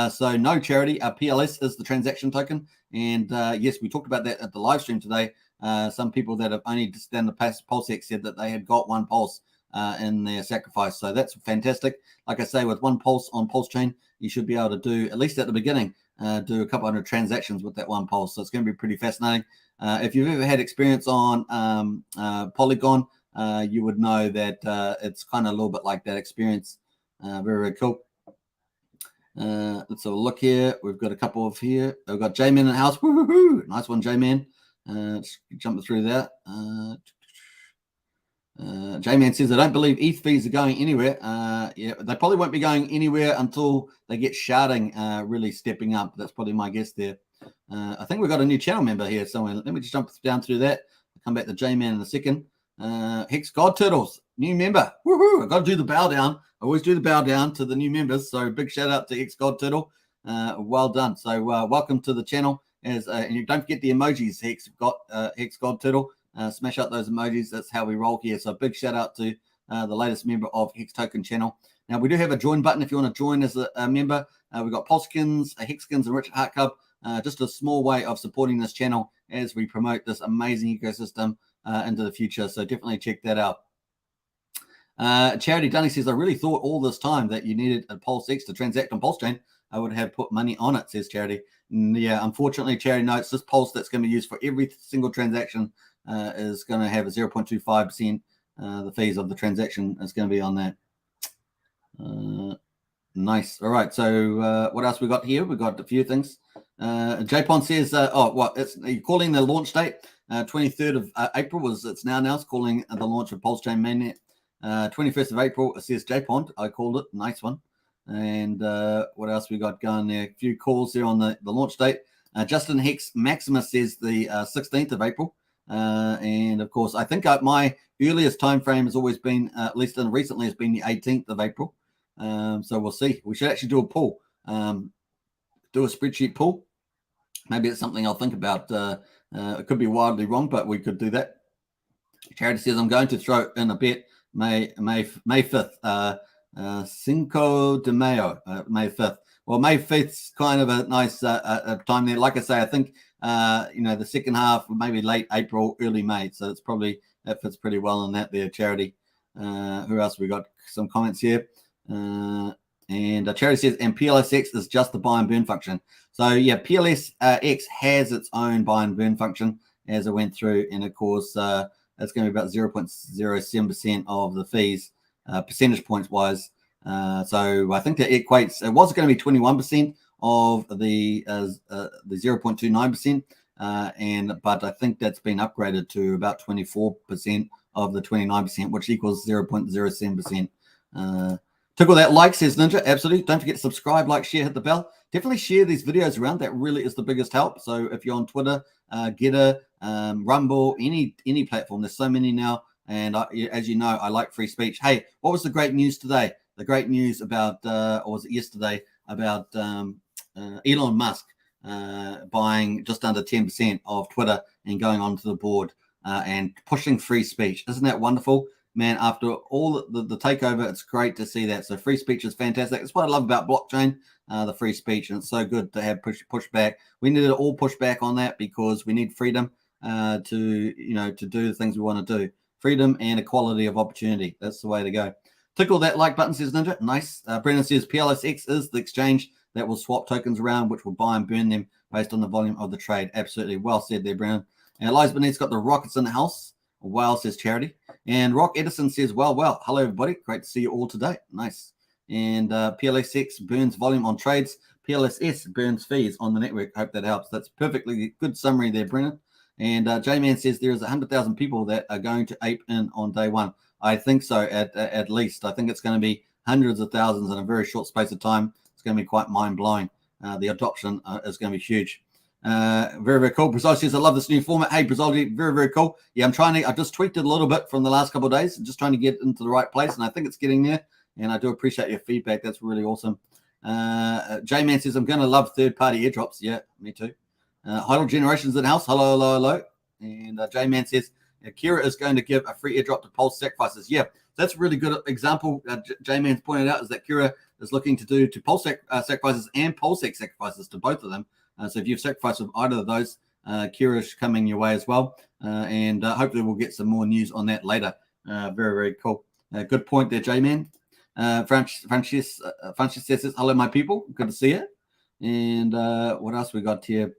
So no, Charity. PLS is the transaction token. And yes, we talked about that at the live stream today. Some people that have only just done the PulseX said that they had got one pulse in their sacrifice. So that's fantastic. Like I say, with one pulse on Pulsechain, you should be able to do, at least at the beginning, do a couple hundred transactions with that one pulse. So it's going to be pretty fascinating. If you've ever had experience on Polygon, you would know that it's kind of a little bit like that experience. Very cool. Let's have a look here. We've got a couple of here. We've got J-Man in the house. Woohoo! Nice one, J-Man. Just jumping through that. J-Man says, I don't believe ETH fees are going anywhere. Yeah, they probably won't be going anywhere until they get sharding really stepping up. That's probably my guess there. I think we've got a new channel member here somewhere. Let me just jump down through that. I'll come back to J-Man in a second. Hex God Turtles, new member. Woohoo! I've got to do the bow down. I always do the bow down to the new members. So big shout out to Hex God Turtle. Well done. So welcome to the channel. And you don't forget the emojis, Hex God Turtle. Smash out those emojis. That's how we roll here. So big shout out to the latest member of Hex Token channel. Now we do have a join button if you want to join as a member. We've got Pulsekins, Hexkins, and Richard Hart Club. Just a small way of supporting this channel as we promote this amazing ecosystem into the future. So definitely check that out. Charity Dunny says, I really thought all this time that you needed a PulseX to transact on Pulsechain. I would have put money on it, says Charity. Yeah, unfortunately, Charity notes this pulse that's going to be used for every single transaction is going to have a 0.25%. The fees of the transaction is going to be on that. Nice. All right. So what else we got here? We got a few things. J-Pon says, you're calling the launch date 23rd of April it's now announced, calling the launch of Pulsechain mainnet 21st of April. It says J-Pon. I called it. Nice one. And what else we got going there? A few calls there on the launch date. Justin Hex Maximus says the 16th of April. And of course, I think my earliest time frame has always been, at least recently, has been the 18th of April. So we'll see. We should actually do a poll, do a spreadsheet poll. Maybe it's something I'll think about. It could be wildly wrong, but we could do that. Charity says, I'm going to throw in a bet May 5th. Cinco de Mayo, May 5th. Well, May 5th's kind of a nice time there. Like I say, I think the second half, maybe late April, early May. So it's probably that fits pretty well on that there, Charity. Who else? We got some comments here. And Charity says, and PLSX is just the buy and burn function. So yeah, PLSX has its own buy and burn function as it went through, and of course it's going to be about 0.07% of the fees, percentage points wise. So I think that equates. It was going to be 21% of the 0.29%, but I think that's been upgraded to about 24% of the 29%, which equals 0.07%. Tickle that like, says Ninja. Absolutely. Don't forget to subscribe, like, share, hit the bell. Definitely share these videos around. That really is the biggest help. So if you're on Twitter, Getter, Rumble, any platform, there's so many now. And as you know, I like free speech. Hey, what was the great news today? The great news about, or was it yesterday, about Elon Musk buying just under 10% of Twitter and going onto the board and pushing free speech. Isn't that wonderful? Man, after all the takeover, it's great to see that. So free speech is fantastic. That's what I love about blockchain, the free speech, and it's so good to have pushback. We need to all push back on that because we need freedom to do the things we want to do. Freedom and equality of opportunity. That's the way to go. Tickle that like button, says Ninja. Nice. Brendan says PLSX is the exchange that will swap tokens around, which will buy and burn them based on the volume of the trade. Absolutely. Well said there, Brendan. And Eliza Bennett's got the rockets in the house. Well, says Charity. And Rock Edison says, well. Hello, everybody. Great to see you all today. Nice. And PLSX burns volume on trades. PLSS burns fees on the network. Hope that helps. That's perfectly good summary there, Brennan. And J-Man says there is 100,000 people that are going to ape in on day one. I think so, at least. I think it's going to be hundreds of thousands in a very short space of time. It's going to be quite mind-blowing. The adoption is going to be huge. Very, very cool. Brazil says, I love this new format. Hey, Brazil, very, very cool. Yeah, I just tweaked it a little bit from the last couple of days, just trying to get into the right place, and I think it's getting there, and I do appreciate your feedback. That's really awesome. J-Man says, I'm going to love third-party airdrops. Yeah, me too. Huddle Generations in the house. Hello. And J-Man says, Kira is going to give a free airdrop to Pulse Sacrifices. Yeah, that's a really good example. J-Man's pointed out is that Kira is looking to do to Pulse Sacrifices and PulseX Sacrifices to both of them. So if you've sacrificed with either of those, Kira's coming your way as well. And hopefully we'll get some more news on that later. Very, very cool. Good point there, J-Man. Francis says, hello, my people. Good to see you. And what else we got here?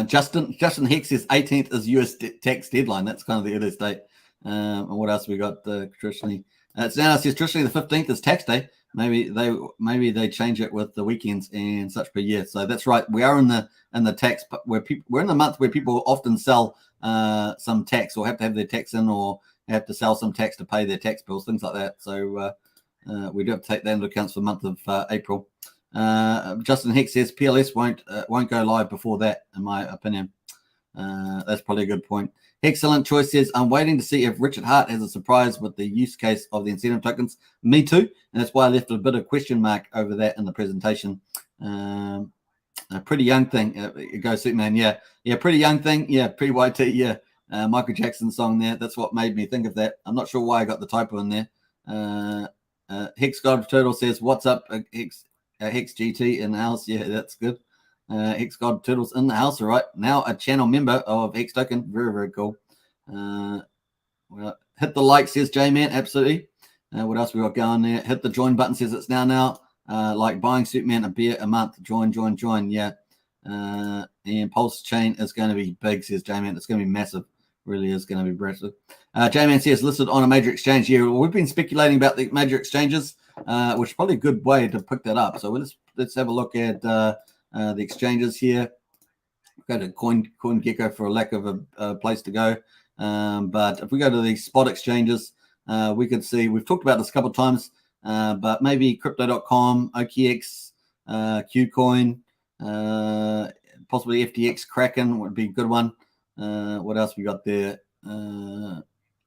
Justin Hex says 18th is US tax deadline. That's kind of the earliest date. And what else we got traditionally? It's now says traditionally the 15th is tax day. Maybe they change it with the weekends and such per year. So that's right. We are in the tax we're in the month where people often sell some tax or have to have their tax in or have to sell some tax to pay their tax bills, things like that. So we do have to take that into account for the month of April. Justin Hex says PLS won't go live before that, in my opinion. That's probably a good point. Excellent choice says, I'm waiting to see if Richard Hart has a surprise with the use case of the incentive tokens. Me too. And that's why I left a bit of question mark over that in the presentation. A pretty young thing. Go Superman. Yeah. Pretty young thing. Yeah. Pretty YT. Yeah. Michael Jackson song there. That's what made me think of that. I'm not sure why I got the typo in there. Hex God Turtle says, what's up, Hex GT in the house? Yeah, that's good. Hex God Turtles in the house. All right. Now a channel member of Hex Token. Very, very cool. Well, hit the like, says J-Man. Absolutely. What else we got going there? Hit the join button, says it's now. Like buying Superman a beer a month. Join. Yeah. And Pulsechain is going to be big, says J-Man. It's going to be massive. Really is going to be massive. J-Man says listed on a major exchange. Yeah, well, we've been speculating about the major exchanges, which is probably a good way to pick that up. So let's have a look at the exchanges here. Go to CoinGecko for a lack of a place to go. But if we go to the spot exchanges, we could see, we've talked about this a couple of times, but maybe crypto.com, OKX, Qcoin, possibly FTX, Kraken would be a good one. What else we got there?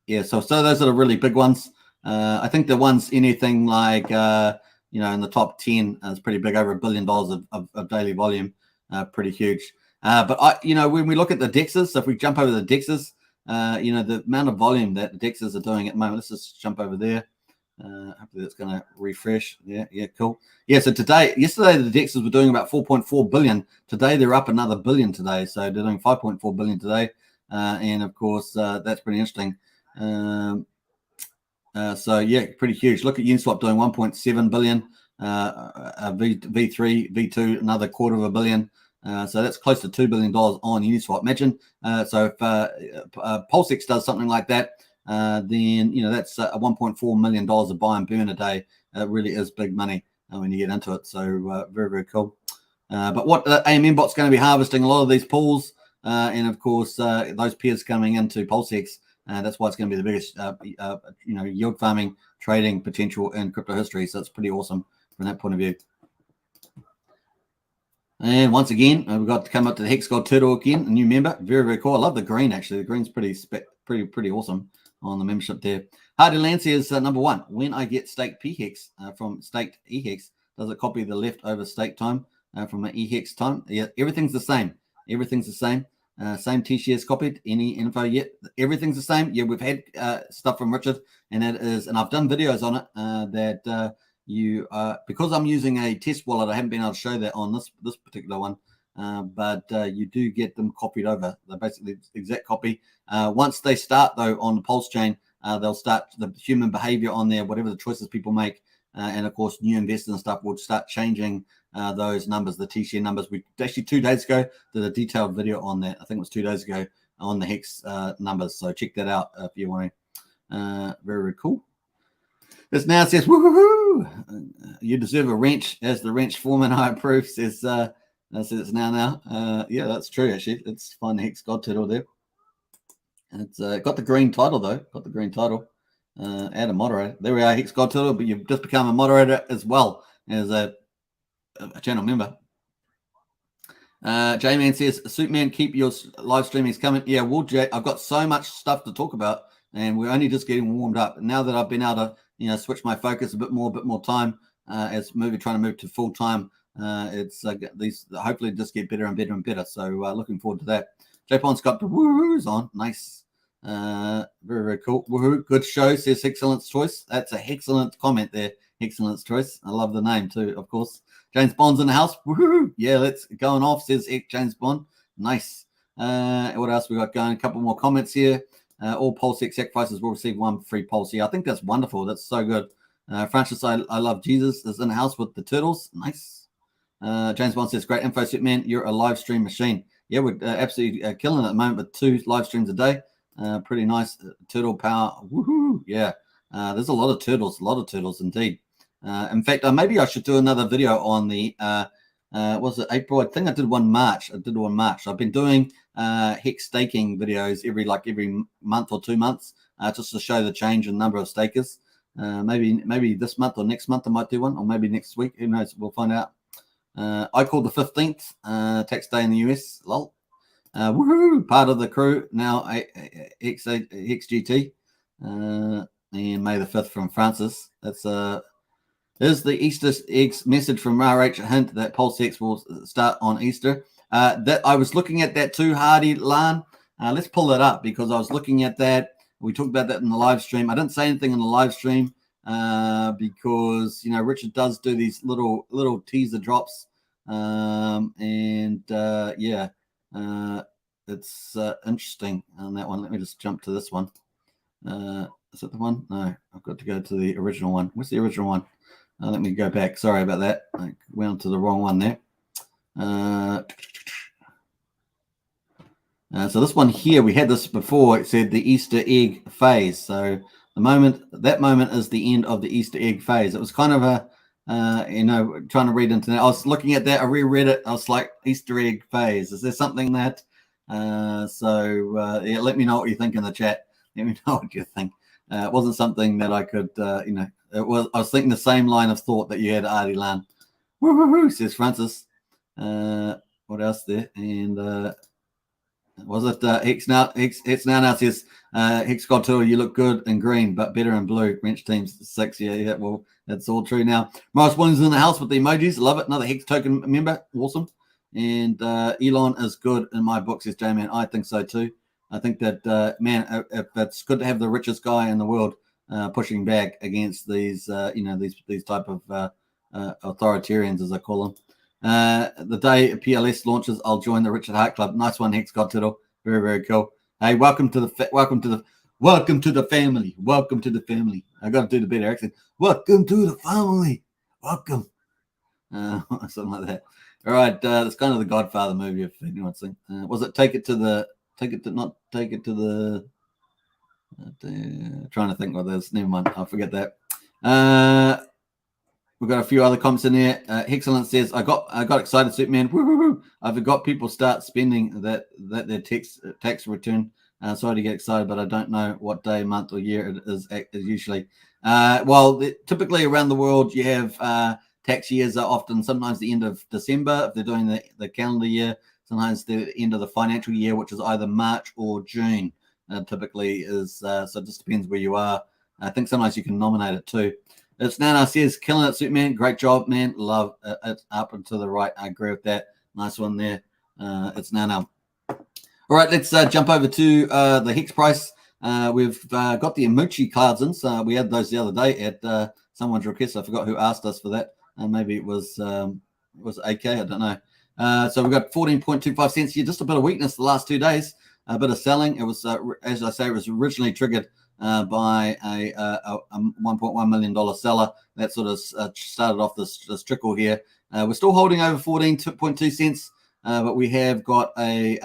Yeah, so those are the really big ones. I think the ones anything like in the top 10 is pretty big, over $1 billion of daily volume, pretty huge. But when we look at the dexes, so if we jump over the dexes, you know, the amount of volume that the DEXs are doing at the moment. Let's just jump over there. Hopefully that's going to refresh. Yeah, cool. Yeah, so yesterday the DEXs were doing about 4.4 billion. Today they're up another billion today. So they're doing 5.4 billion today. And of course, that's pretty interesting. So yeah, pretty huge. Look at Uniswap doing 1.7 billion. V3, V2, another $250 million. So that's close to $2 billion on Uniswap. Imagine. So if PulseX does something like that, then you know that's $1.4 million of buy and burn a day. It really is big money when you get into it. So very, very cool. But what the AMM bot's going to be harvesting a lot of these pools, and of course those pairs coming into PulseX. That's why it's going to be the biggest, you know, yield farming trading potential in crypto history. So it's pretty awesome from that point of view. And once again, we've got to come up to the Hex God Turtle again, a new member. Very, very cool. I love the green, actually. The green's pretty awesome on the membership there. Hardy Lancy is number one. When I get staked PHEX from staked EHEX, does it copy the leftover stake time from an EHEX time? Yeah, everything's the same. Everything's the same. Same T-shares copied. Any info yet? Everything's the same. Yeah, we've had stuff from Richard, and that is, and I've done videos on it that you because I'm using a test wallet, I haven't been able to show that on this particular one, but you do get them copied over. They're basically exact copy. Once they start though on the Pulsechain, they'll start the human behavior on there, whatever the choices people make, and of course new investors and stuff will start changing those numbers, the T-share numbers. We actually 2 days ago did a detailed video on that. I think it was 2 days ago on the Hex numbers. So check that out if you want to. Very, very cool. This now says, woohoo! You deserve a wrench, as the wrench foreman I approve says. Says it's now. Yeah, that's true. Actually, it's fine. The Hex God Turtle there. It's got the green title though. Got the green title. Add a moderator. There we are, Hex God Turtle. But you've just become a moderator as well as a channel member. J-Man says, Suitman, keep your live streamings coming. Yeah, well, Jay, I've got so much stuff to talk about, and we're only just getting warmed up. Now that I've been able to, you know, switch my focus a bit more time as trying to move to full time. It's these hopefully just get better and better and better. So looking forward to that. J-Pon's got the woohoos on. Nice. Very, very cool. Woohoo. Good show, says Excellence Choice. That's an excellent comment there. Excellence Choice. I love the name too, of course. James Bond's in the house. Woohoo. Yeah, let's going off, says James Bond. Nice. What else we got going? A couple more comments here. All PulseX sacrifices will receive 1 free pulse. Yeah, I think that's wonderful. That's so good. Francis, I love Jesus is in the house with the turtles. Nice. James Bond says, great info, Superman. You're a live stream machine. Yeah, we're absolutely killing it at the moment with 2 live streams a day. Pretty nice. Turtle power. Woohoo. Yeah. There's a lot of turtles indeed. In fact, maybe I should do another video on the was it April? I think I did one March. I've been doing Hex staking videos every month or 2 months, just to show the change in number of stakers. Maybe this month or next month I might do one, or maybe next week. Who knows? We'll find out. I called the 15th tax day in the US. Lol. Woohoo! Part of the crew now. Hex GT. And May the 5th from Francis. That's There's the Easter eggs message from RH, a hint that PulseX will start on Easter. That I was looking at that too, Hardy Lan. Let's pull that up because I was looking at that. We talked about that in the live stream. I didn't say anything in the live stream because, you know, Richard does do these little teaser drops. Yeah, it's interesting on that one. Let me just jump to this one. Is it the one? No, I've got to go to the original one. What's the original one? Let me go back. Sorry about that. I went on to the wrong one there. So this one here, we had this before. It said the Easter egg phase. So that moment is the end of the Easter egg phase. It was kind of a, you know, trying to read into that. I was looking at that. I reread it. I was like, Easter egg phase. Is there something that? Yeah, let me know what you think in the chat. Let me know what you think. It wasn't something that I could, you know, I was thinking the same line of thought that you had, Artie Lan. Woo-hoo-hoo, says Francis. What else there? And was it Hex now? Hex now says Hex God Tour, you look good in green, but better in blue. Wrench team's 6. Yeah. Well, that's all true now. Morris Williams in the house with the emojis. Love it. Another Hex token member. Awesome. And Elon is good in my book, says J-Man. I think so too. I think that, man, if it's good to have the richest guy in the world pushing back against these, these type of authoritarians, as I call them. The day PLS launches, I'll join the Richard Hart Club. Nice one, Hex Token. Very, very cool. Hey, welcome to the family. Welcome to the family. I got to do the better accent. Welcome to the family. Welcome. Something like that. All right, it's kind of the Godfather movie, if anyone's seen. Was it Take It to the? Trying to think what this. Never mind. I'll forget that. We've got a few other comments in there. Excellent says, I got excited, Superman. Woo, woo, woo. I've got people start spending that their tax return. Sorry to get excited, but I don't know what day, month, or year it is usually. Well, typically around the world, you have tax years are often sometimes the end of December if they're doing the calendar year. Sometimes the end of the financial year, which is either March or June. Typically is so it just depends where you are. I think sometimes you can nominate it too. It's Nana says, killing it, Superman. Great job, man. Love it. Up and to the right. I agree with that. Nice one there. It's Nana. All right, let's jump over to the Hex price. We've got the Emoji clouds in. So we had those the other day at someone's request. I forgot who asked us for that. Maybe it was AK. I don't know. So we've got 14.25 cents here. Just a bit of weakness the last 2 days. A bit of selling. It was, as I say, it was originally triggered by a $1.1 million seller that sort of started off this trickle here. We're still holding over 14.2 cents, but we have got a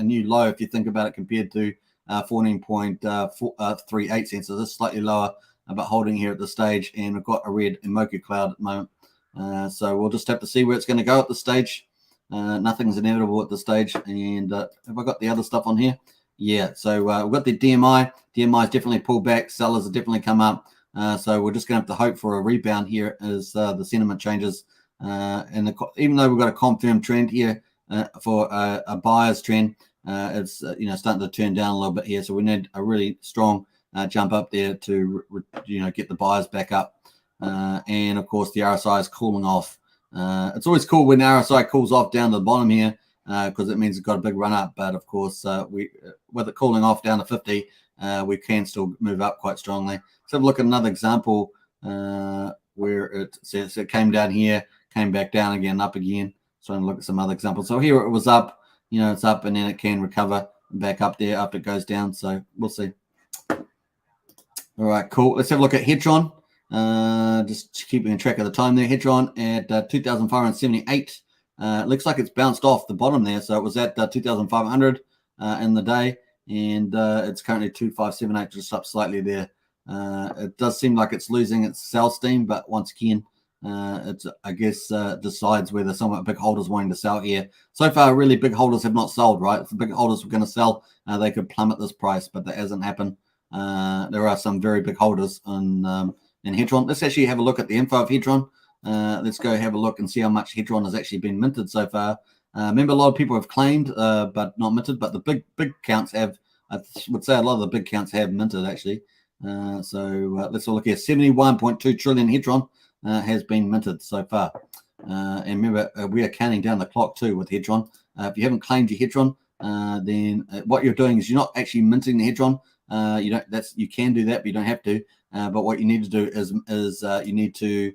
new low if you think about it compared to 14.38 cents. So this is slightly lower, but holding here at this stage, and we've got a red Emoji cloud at the moment. So we'll just have to see where it's going to go at this stage. Nothing's inevitable at this stage. And have I got the other stuff on here? Yeah, so we've got the DMI. DMI's definitely pulled back. Sellers have definitely come up. So we're just going to have to hope for a rebound here as the sentiment changes. And even though we've got a confirmed trend here for a buyer's trend, it's starting to turn down a little bit here. So we need a really strong jump up there to get the buyers back up. And of course the RSI is cooling off. It's always cool when RSI cools off down to the bottom here. Because it means it's got a big run up, but of course, with it cooling off down to 50, we can still move up quite strongly. So have a look at another example where it says it came down here, came back down again, up again. So I'm look at some other examples. So here it was up, it's up, and then it can recover back up there after it goes down. So we'll see. All right, cool. Let's have a look at Hedron. Just keeping track of the time there. Hedron at 2,578. Looks like it's bounced off the bottom there. So it was at 2,500 in the day, and it's currently 2,578, just up slightly there. It does seem like it's losing its sell steam, but once again, it's I guess decides whether some big holders wanting to sell here. So far, really big holders have not sold, right? If the big holders were going to sell, they could plummet this price, but that hasn't happened. There are some very big holders in Hedron. Let's actually have a look at the info of Hedron. Let's go have a look and see how much Hedron has actually been minted so far. Remember, a lot of people have claimed, but not minted. But the big counts have. I would say a lot of the big counts have minted actually. So let's look here. 71.2 trillion Hedron has been minted so far. And remember, we are counting down the clock too with Hedron. If you haven't claimed your Hedron, then what you're doing is you're not actually minting the Hedron. You can do that, but you don't have to. But what you need to do is you need to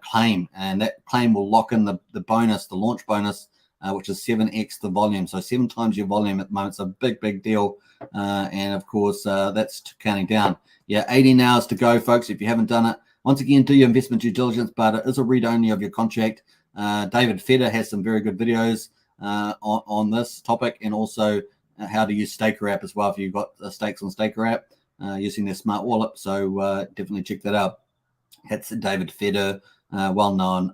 claim, and that claim will lock in the bonus, the launch bonus, which is 7x the volume. So 7 times your volume at the moment. It's a big deal. And of course, that's counting down. Yeah, 18 hours to go, folks. If you haven't done it, once again, do your investment due diligence, but it is a read only of your contract. David Feder has some very good videos on this topic, and also how to use Staker app as well if you've got stakes on Staker app using their smart wallet. So definitely check that out. That's David Feder, well-known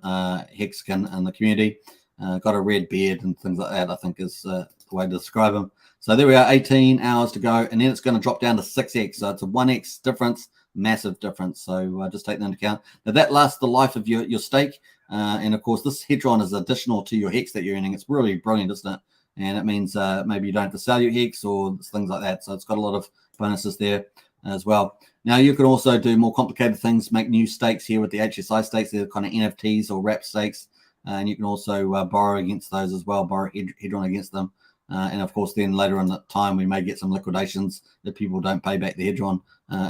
hexagon in the community. Got a red beard and things like that, I think is the way to describe him. So there we are, 18 hours to go, and then it's going to drop down to 6x. So it's a 1x difference, massive difference. So just take that into account. Now that lasts the life of your stake. And of course, this Hedron is additional to your hex that you're earning. It's really brilliant, isn't it? And it means maybe you don't have to sell your hex or things like that. So it's got a lot of bonuses there as well. Now you can also do more complicated things, make new stakes here with the HSI stakes. They're kind of NFTs or wrap stakes. And you can also borrow against those as well, borrow Hedron against them. And of course, then later in the time, we may get some liquidations if people don't pay back the Hedron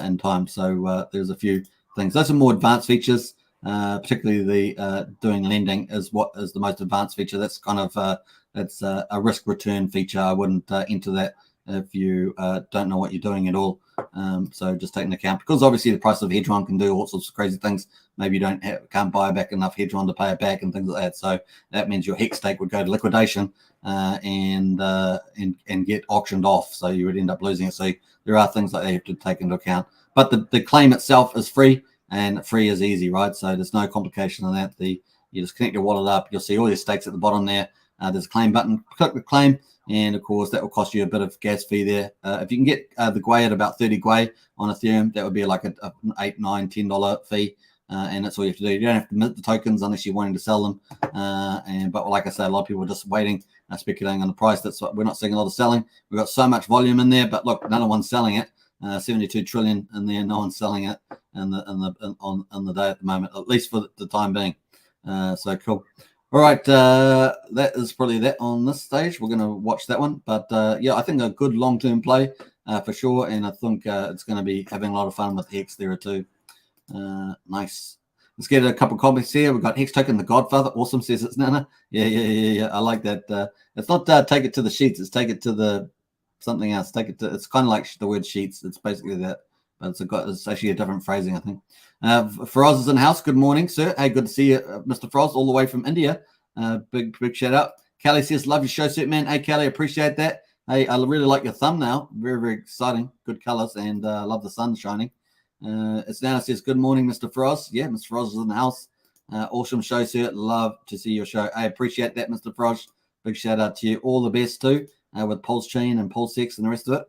in time. So there's a few things. Those are more advanced features, particularly the doing lending is what is the most advanced feature. That's kind of that's a risk return feature. I wouldn't enter that if you don't know what you're doing at all. So just take into account, because obviously the price of Hedron can do all sorts of crazy things. Maybe you can't buy back enough Hedron to pay it back and things like that. So that means your Hex stake would go to liquidation and get auctioned off. So you would end up losing it. So there are things that you have to take into account. But the claim itself is free, and free is easy, right? So there's no complication on that. You just connect your wallet up. You'll see all your stakes at the bottom there. There's a claim button. Click the claim. And of course, that will cost you a bit of gas fee there. If you can get the Gwei at about 30 Gwei on Ethereum, that would be like an $8, $9, $10 fee. And that's all you have to do. You don't have to mint the tokens unless you're wanting to sell them. But like I say, a lot of people are just waiting, speculating on the price. That's what we're not seeing a lot of selling. We've got so much volume in there, but look, none of one's selling it. 72 trillion in there, no one's selling it on the day at the moment, at least for the time being. So cool. All right, that is probably that on this stage. We're going to watch that one. But yeah, I think a good long-term play for sure. And I think it's going to be having a lot of fun with Hex there too. Nice. Let's get a couple of comments here. We've got Hex Token, the Godfather. Awesome, says it's Nana. Yeah. I like that. It's not take it to the sheets. It's take it to the something else. Take it to. It's kind of like the word sheets. It's basically that. But it's actually a different phrasing, I think. Feroz is in the house. Good morning, sir. Hey, good to see you, Mr. Feroz, all the way from India. Big shout out. Kelly says, love your show, sir, man. Hey, Kelly, appreciate that. Hey, I really like your thumbnail. Very, very exciting. Good colors, and love the sun shining. It's now says, good morning, Mr. Feroz. Yeah, Mr. Feroz is in the house. Awesome show, sir. Love to see your show. I appreciate that, Mr. Feroz. Big shout out to you. All the best, too, with Pulsechain and PulseX and the rest of it.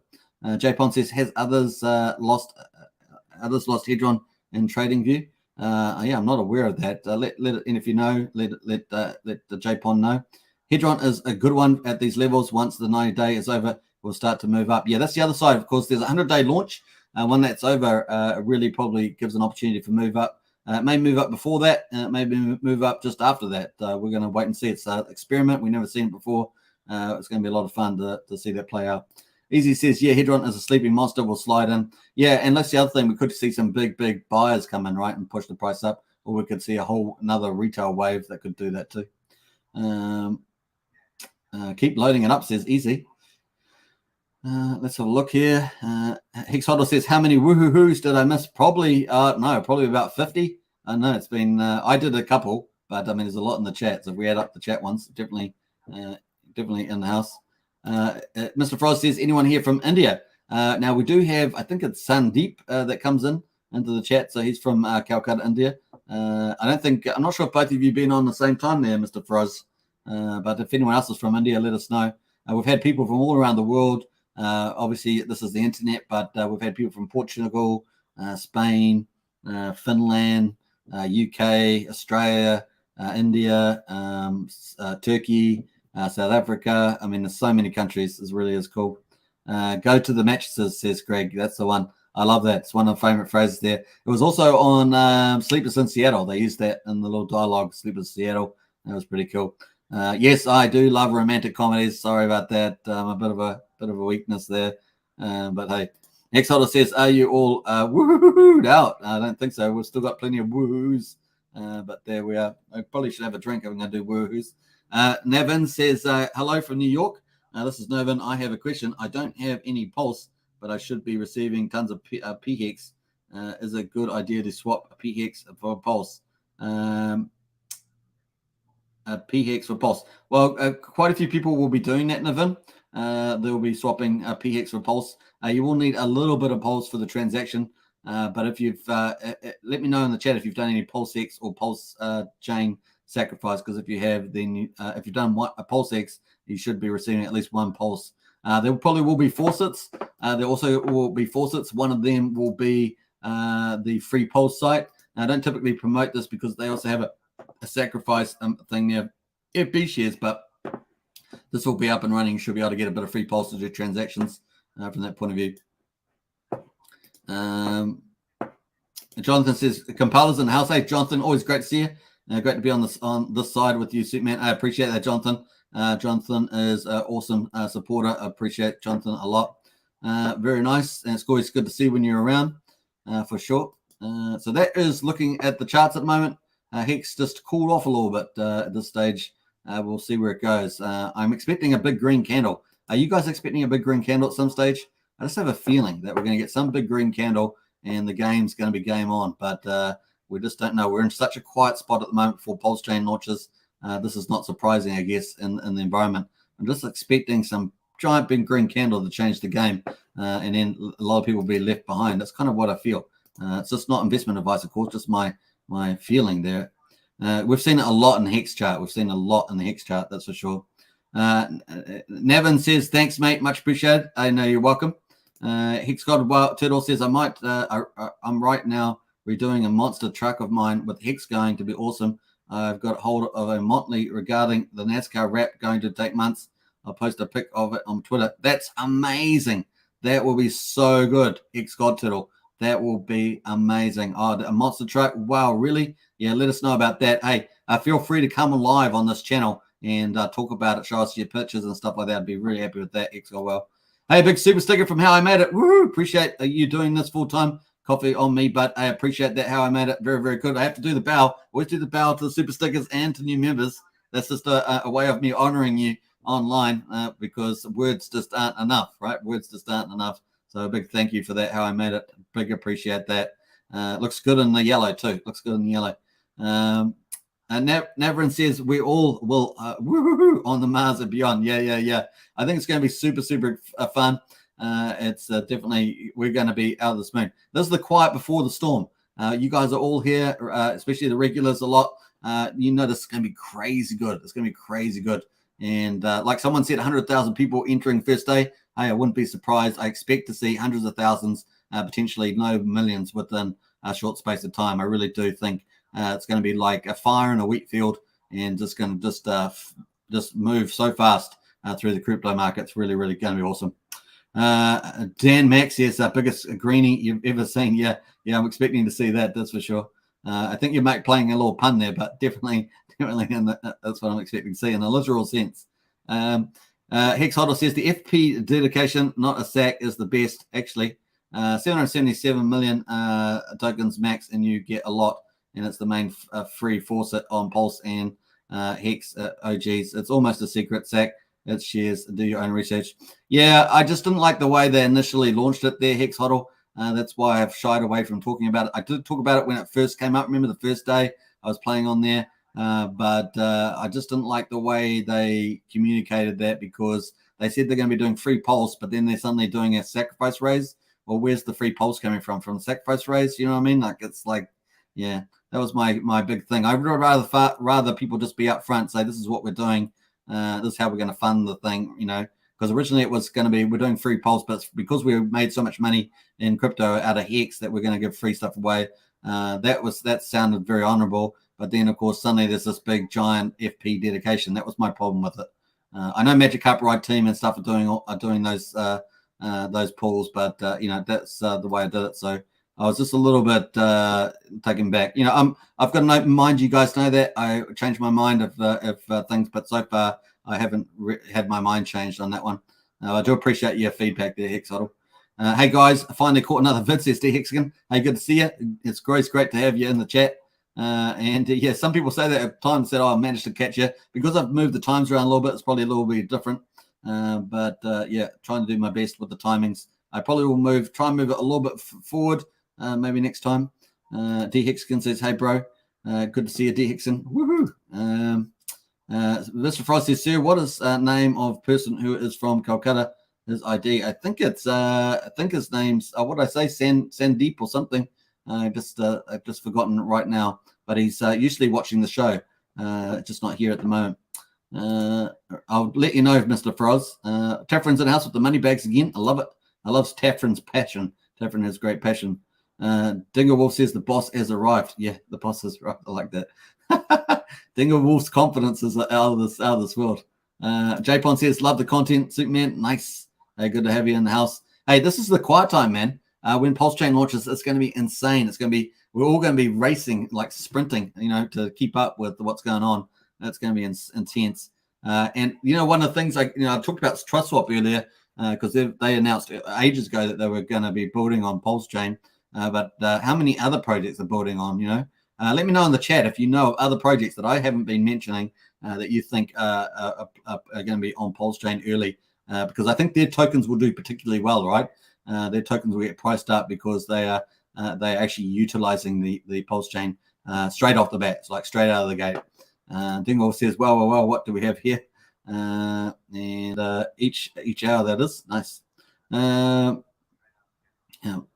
J Pon says, has others lost Hedron in trading view? Yeah, I'm not aware of that. Let it in if you know. Let the JPON know. Hedron is a good one at these levels. Once the 90-day is over, we'll start to move up. Yeah, that's the other side. Of course, there's a 100-day launch. When that's over, it really probably gives an opportunity for move up. It may move up before that, and it may move up just after that. We're going to wait and see. It's an experiment. We've never seen it before. It's going to be a lot of fun to see that play out. Easy says, yeah, Hedron is a sleeping monster. We'll slide in. Yeah, and that's the other thing. We could see some big buyers come in, right, and push the price up. Or we could see another retail wave that could do that too. Keep loading it up, says Easy. Let's have a look here. Hex Hodder says, how many woohoo-hoos did I miss? Probably about 50. I know it's been, I did a couple, but I mean, there's a lot in the chat. So if we add up the chat ones, definitely in the house. Mr. Frost says, anyone here from India? Now we do have, I think it's Sandeep that comes into the chat. So he's from Calcutta, India. I'm not sure if both of you been on the same time there, Mr. Frost. But if anyone else is from India, let us know. We've had people from all around the world. Obviously, this is the internet, but we've had people from Portugal, Spain, Finland, UK, Australia, India, Turkey, South Africa. I mean, there's so many countries. It really is cool. Go to the mattresses, says Greg. That's the one. I love that. It's one of my favorite phrases there. It was also on Sleepers in Seattle. They used that in the little dialogue, Sleepers in Seattle. That was pretty cool. Yes, I do love romantic comedies. Sorry about that. A bit of a weakness there. But hey, Hex Holder says, are you all woohooed out? I don't think so. We've still got plenty of woohoos. But there we are. I probably should have a drink if I'm going to do woohoos. Nevin says, hello from New York. This is Nevin. I have a question. I don't have any Pulse, but I should be receiving tons of PHEX. Is it a good idea to swap a PHEX for Pulse? PHEX for Pulse. Well, quite a few people will be doing that, Nevin. They'll be swapping PHEX for Pulse. You will need a little bit of Pulse for the transaction. But if you've, let me know in the chat if you've done any PulseX or Pulsechain sacrifice, because if you have, then if you've done a PulseX, you should be receiving at least one Pulse. There probably will be faucets. There also will be faucets. One of them will be the free Pulse site. Now, I don't typically promote this because they also have a sacrifice thing there, FB shares, but this will be up and running. You should be able to get a bit of free Pulse to do transactions from that point of view. Jonathan says, compilers in the house. Hey, Jonathan, always great to see you. Great to be on this side with you, Superman. I appreciate that, Jonathan. Jonathan is an awesome supporter. I appreciate Jonathan a lot. Very nice. And it's always good to see when you're around, for sure. So that is looking at the charts at the moment. Hex just cooled off a little bit at this stage. We'll see where it goes. I'm expecting a big green candle. Are you guys expecting a big green candle at some stage? I just have a feeling that we're going to get some big green candle and the game's going to be game on. But we just don't know. We're in such a quiet spot at the moment for Pulsechain launches. This is not surprising, I guess, in the environment. I'm just expecting some giant big green candle to change the game, and then a lot of people will be left behind. That's kind of what I feel. It's just not investment advice, of course, just my feeling there. We've seen it a lot in the Hex chart. We've seen a lot in the Hex chart, that's for sure. Nevin says, thanks, mate. Much appreciated. I know you're welcome. Hex God Wild Turtle says, I'm right now redoing a monster truck of mine with Hex going to be awesome. I've got hold of a motley regarding the NASCAR wrap going to take months. I'll post a pic of it on Twitter. That's amazing. That will be so good, Hex God Turtle. That will be amazing. Oh, a monster truck. Wow, really? Yeah, let us know about that. Hey, feel free to come live on this channel and talk about it. Show us your pictures and stuff like that. I'd be really happy with that, Hex God Well. Hey, big super sticker from How I Made It. Woo! Appreciate you doing this full time. Coffee on me, but I appreciate that. How I Made It. Very, very good. I have to do the bow. Always do the bow to the super stickers and to new members. That's just a way of me honoring you online because words just aren't enough, right? Words just aren't enough. So a big thank you for that. How I Made It. Big appreciate that. Looks good in the yellow too. Looks good in the yellow. Navrin says we all will on the Mars and beyond. Yeah. I think it's going to be super, super fun. It's definitely, we're going to be out of this moon. This is the quiet before the storm. You guys are all here, especially the regulars a lot. You know, this is going to be crazy good. It's going to be crazy good. And like someone said, 100,000 people entering first day. Hey, I wouldn't be surprised. I expect to see hundreds of thousands, potentially no millions within a short space of time. I really do think it's going to be like a fire in a wheat field and just going to just move so fast through the crypto market. It's really, really going to be awesome. Dan Max, yes, biggest greenie you've ever seen. Yeah, I'm expecting to see that. That's for sure. I think you're playing a little pun there, but definitely that's what I'm expecting to see in a literal sense. Hex Hodder says the FP dedication, not a SAC, is the best. Actually, 777 million tokens max, and you get a lot. And it's the main free faucet on Pulse and Hex OGs. It's almost a secret SAC. It's shares. Do your own research. Yeah, I just didn't like the way they initially launched it there, Hex Huddle. That's why I've shied away from talking about it. I did talk about it when it first came up. Remember the first day I was playing on there, but I just didn't like the way they communicated that because they said they're going to be doing free Pulse, but then they're suddenly doing a sacrifice raise. Well, where's the free Pulse coming from? From the sacrifice raise? You know what I mean? Like it's like, yeah, that was my big thing. I would rather people just be upfront, say this is what we're doing. This is how we're going to fund the thing, you know, because originally it was going to be we're doing free Pulse, but because we made so much money in crypto out of Hex that we're going to give free stuff away. That sounded very honorable, but then of course suddenly there's this big giant FP dedication. That was my problem with it. I know Magic Carpet Ride team and stuff are doing those pulls, but you know that's the way I did it. So I was just a little bit taken back. You know, I've got an open mind. You guys know that I changed my mind of things, but so far I haven't had my mind changed on that one. I do appreciate your feedback there, Hexodle. Hey guys, I finally caught another vid, says D Hexagon. Hey, good to see you. It's great to have you in the chat. Yeah, some people say that at times that I managed to catch you because I've moved the times around a little bit. It's probably a little bit different, but yeah, trying to do my best with the timings. I probably will try and move it a little bit forward. Maybe next time. D Hexagon says, hey, bro. Good to see you, D Hexagon. Woohoo. Mr. Frost says, sir, what is name of person who is from Calcutta? His ID. I think his name's, what did I say? Sandeep or something. I've just forgotten right now. But he's usually watching the show. Just not here at the moment. I'll let you know, Mr. Frost. Taffrin's in the house with the money bags again. I love it. I love Taffrin's passion. Taffrin has great passion. Dinger Wolf says the boss has arrived. Yeah, the boss has arrived. I like that. Dinger Wolf's confidence is out of this world. J-Pon says, love the content. Superman, nice. Hey, good to have you in the house. Hey, this is the quiet time, man. When Pulsechain launches, it's going to be insane. We're all going to be racing, like sprinting, you know, to keep up with what's going on. That's going to be intense. And you know, one of the things I talked about TrustSwap earlier, because they announced ages ago that they were going to be building on Pulsechain. But how many other projects are building on? Let me know in the chat if you know of other projects that I haven't been mentioning that you think are going to be on Pulsechain early, because I think their tokens will do particularly well, right? Their tokens will get priced up because they're actually utilizing the Pulsechain straight off the bat. It's like straight out of the gate. Dingwall says, well, what do we have here? And each hour, that is nice.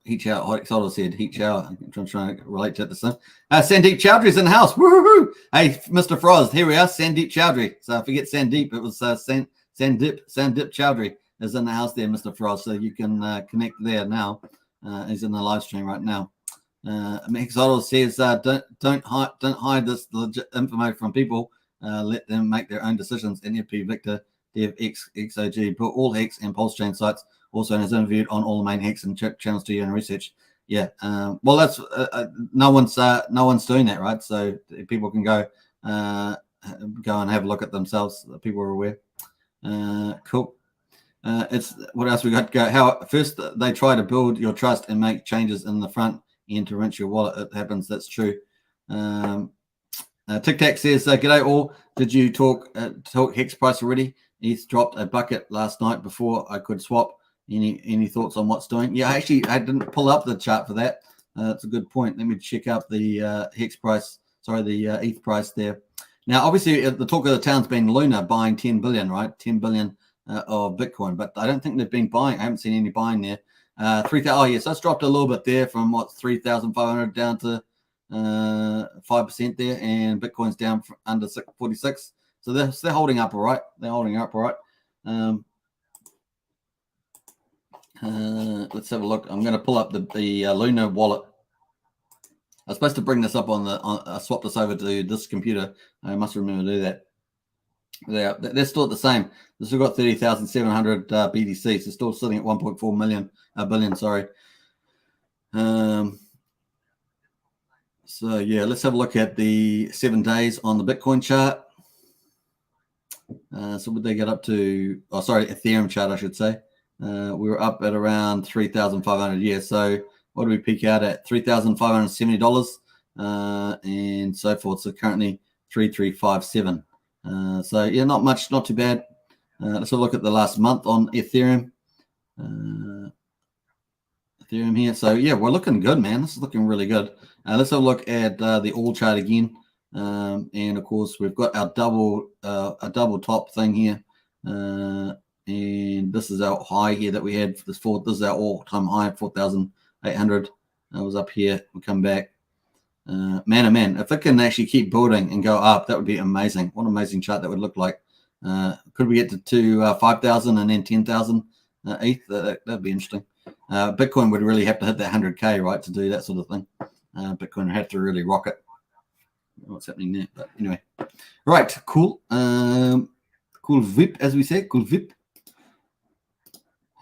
Each hour, Hotxolder said, each hour. I'm trying to relate to this thing. Sandeep Chowdhury's in the house. Woo-hoo-hoo! Hey, Mr. Frost, here we are. Sandeep Chowdhury. So I forget Sandeep. It was Sandeep Chowdhury is in the house there, Mr. Frost. So you can connect there now. He's in the live stream right now. Hexotl says, don't hide this legit info from people. Let them make their own decisions. NFP Victor, Dev XOG, put all Hex and Pulsechain sites also has interviewed on all the main Hex and channels to you and research. Yeah, well, that's no one's doing that, right? So people can go and have a look at themselves. People are aware. Cool. It's what else we got to go? How first they try to build your trust and make changes in the front end to rinse your wallet. It happens. That's true. Tic Tac says, "G'day all. Did you talk Hex price already? ETH dropped a bucket last night before I could swap. Any thoughts on what's doing? Yeah, actually, I didn't pull up the chart for that. That's a good point. Let me check out the Hex price. Sorry, the ETH price there. Now, obviously, the talk of the town's been Luna buying 10 billion, right? 10 billion of Bitcoin, but I don't think they've been buying. I haven't seen any buying there. 3,000. Oh, yes, that's dropped a little bit there from what 3,500 down to 5% there, and Bitcoin's down under 46. So they're holding up all right. They're holding up all right. Let's have a look. I'm going to pull up the Luna wallet. I was supposed to bring this up I swapped this over to this computer. I must remember to do that. They're still at the same. They've still got 30,700 BTC. So still sitting at 1.4 billion. Sorry. So yeah, let's have a look at the 7 days on the Bitcoin chart. So what they get up to? Oh, sorry, Ethereum chart, I should say. We were up at around 3,500. Yeah. So what do we peak out at? $3,570 and so forth. So currently 3,357. So yeah, not much, not too bad. Let's have a look at the last month on Ethereum. Ethereum here. So yeah, we're looking good, man. This is looking really good. Let's have a look at the all chart again. And of course, we've got our double top thing here. And this is our high here that we had for this This is our all-time high, 4,800. I was up here. We come back. Man, oh man, if it can actually keep building and go up, that would be amazing. What an amazing chart that would look like. Could we get to 5,000 and then 10,000 ETH? That'd be interesting. Bitcoin would really have to hit that 100K, right, to do that sort of thing. Bitcoin would have to really rock it. What's happening there? But anyway, right, cool. Cool VIP, as we say, cool VIP.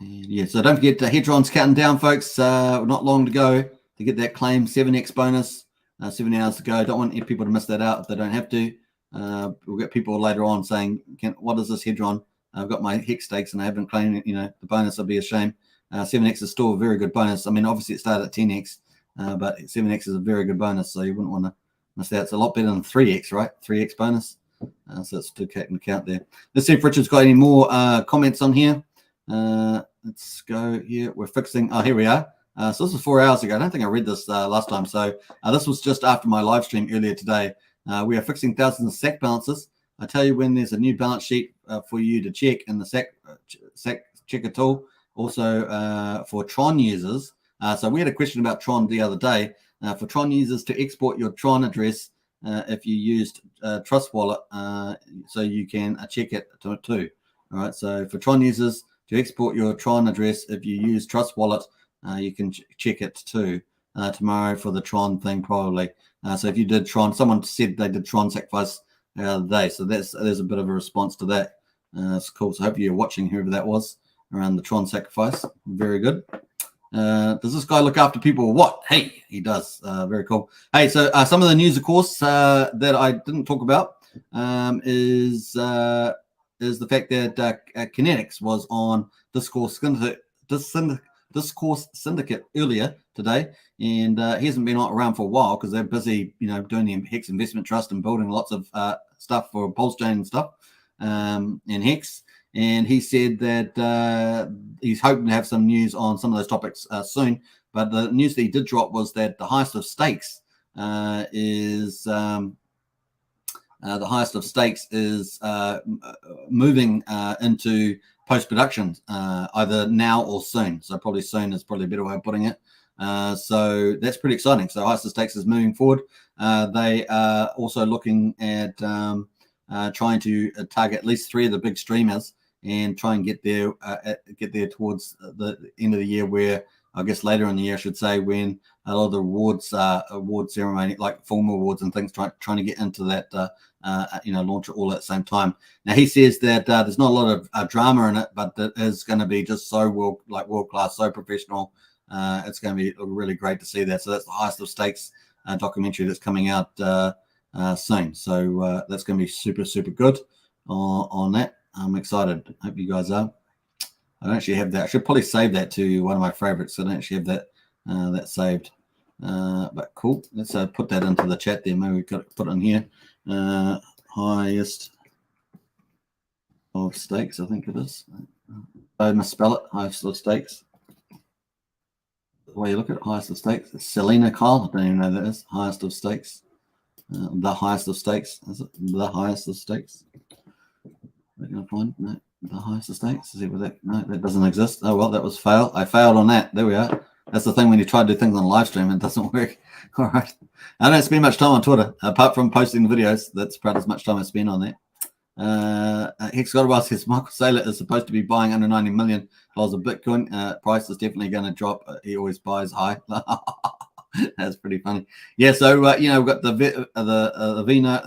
And yeah, so don't forget Hedron's counting down, folks. Not long to go to get that claim 7x bonus. 7 hours to go. Don't want people to miss that out if they don't have to. We'll get people later on saying, what is this Hedron? I've got my Hex stakes and I haven't claimed it. The bonus will be a shame. 7x is still a very good bonus. I mean, obviously it started at 10x, but 7x is a very good bonus, so you wouldn't want to miss that. It's a lot better than 3x, right? 3x bonus. So it's to take into account there. Let's see if Richard's got any more comments on here. Let's go here. We're fixing. Oh, here we are. So this was 4 hours ago. I don't think I read this last time. So this was just after my live stream earlier today. We are fixing thousands of SAC balances. I tell you when there's a new balance sheet for you to check in the SAC checker tool. Also for Tron users. So we had a question about Tron the other day. For Tron users to export your Tron address if you used Trust Wallet, so you can check it too. All right. So for Tron users to export your Tron address if you use Trust Wallet, you can check it too tomorrow for the Tron thing probably. So if you did Tron, someone said they did Tron Sacrifice the other day. So there's a bit of a response to that. It's cool. So I hope you're watching whoever that was around the Tron Sacrifice. Very good. Does this guy look after people? What? Hey, he does. Very cool. Hey, so some of the news, of course, that I didn't talk about is is the fact that Kinetics was on Discourse Syndicate earlier today, and he hasn't been around for a while because they're busy, doing the Hex Investment Trust and building lots of stuff for Pulsechain and stuff, and Hex. And he said that he's hoping to have some news on some of those topics soon. But the news that he did drop was that the highest of stakes is moving into post-production either now or soon. So probably soon is probably a better way of putting it. So that's pretty exciting. So highest of stakes is moving forward. They are also looking at trying to target at least 3 of the big streamers and try and get there towards the end of the year, where I guess later in the year, I should say, when a lot of the award ceremony, like formal awards and things, trying to get into that, launch it all at the same time. Now he says that there's not a lot of drama in it, but it is going to be just so world class, so professional. It's going to be really great to see that. So that's the highest of stakes documentary that's coming out soon. So that's going to be super, super good on that. I'm excited. Hope you guys are. I don't actually have that. I should probably save that to one of my favorites. I don't actually have that saved. But cool. Let's put that into the chat there. Maybe we could put it in here. Highest of stakes, I think it is. I misspell it. Highest of stakes. The way you look at it, highest of stakes. It's Selena Kyle. I don't even know who that is. Highest of stakes. The highest of stakes. Is it the highest of stakes? We're going to find no, the highest of stakes. Is it with that? No, that doesn't exist. Oh well, that was fail. I failed on that. There we are. That's the thing when you try to do things on live stream, it doesn't work. All right. I don't spend much time on Twitter apart from posting the videos. That's about as much time I spend on that. Hex Godwell says Michael Saylor is supposed to be buying under $90 million of Bitcoin. Price is definitely going to drop. He always buys high. That's pretty funny. Yeah. So we've got the Vina.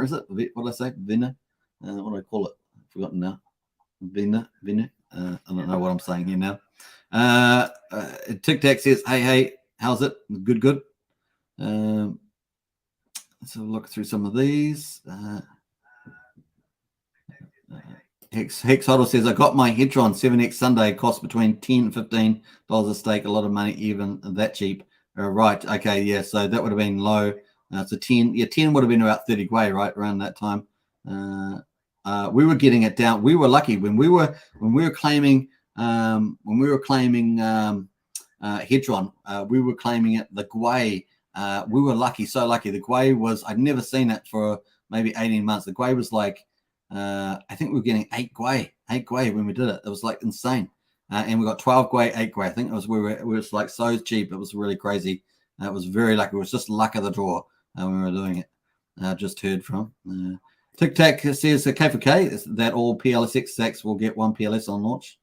Is it? What did I say? Vina. What do I call it? I've forgotten now. Vina. I don't know what I'm saying here now. Tic Tac says, hey, how's it? Good. Let's have a look through some of these. Hex Huddle says, I got my Hedron 7X Sunday, cost between $10 and $15 a stake. A lot of money, even that cheap. Right. Okay. Yeah. So that would have been low. So 10. Yeah, 10 would have been about 30 Gwei, right around that time. We were getting it down. We were lucky when we were claiming Hedron. We were claiming it the Gwei. We were lucky, so lucky. The Gwei was, I'd never seen it for maybe 18 months. The Gwei was like, I think we were getting 8 Gwei when we did it. It was like insane. And we got 12 Gwei, 8 Gwei. I think it was, we were like so cheap. It was really crazy. It was very lucky. It was just luck of the draw when we were doing it. Just heard from. Tic Tac says K4K is that all PLSX stacks will get 1 PLS on launch.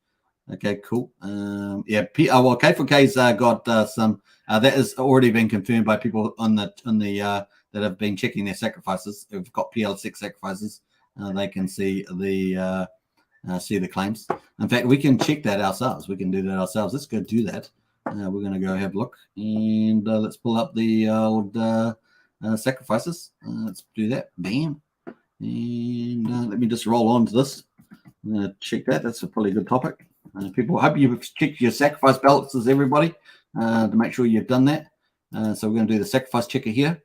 Okay, cool. Well, K4K's got some. That has already been confirmed by people on the that have been checking their sacrifices. Who've got PLS6 sacrifices. They can see the claims. In fact, we can check that ourselves. We can do that ourselves. Let's go do that. We're going to go have a look and let's pull up the old sacrifices. Let's do that. Bam. And let me just roll on to this. I'm going to check that. That's a probably good topic. People, hope you've checked your sacrifice balances, everybody, to make sure you've done that. So we're going to do the sacrifice checker here.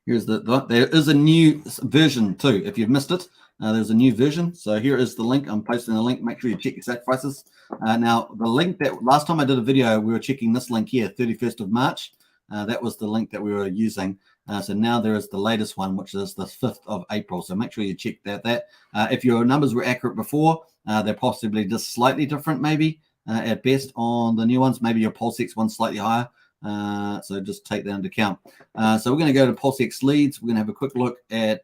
Here's there is a new version too. If you've missed it, there's a new version. So here is the link. I'm posting the link. Make sure you check your sacrifices. Now, the link that last time I did a video, we were checking this link here, 31st of March. That was the link that we were using. So now there is the latest one, which is the 5th of April. So make sure you check that. If your numbers were accurate before, they're possibly just slightly different, maybe at best on the new ones. Maybe your PulseX one's slightly higher. So just take that into account. So we're going to go to PulseX leads. We're going to have a quick look at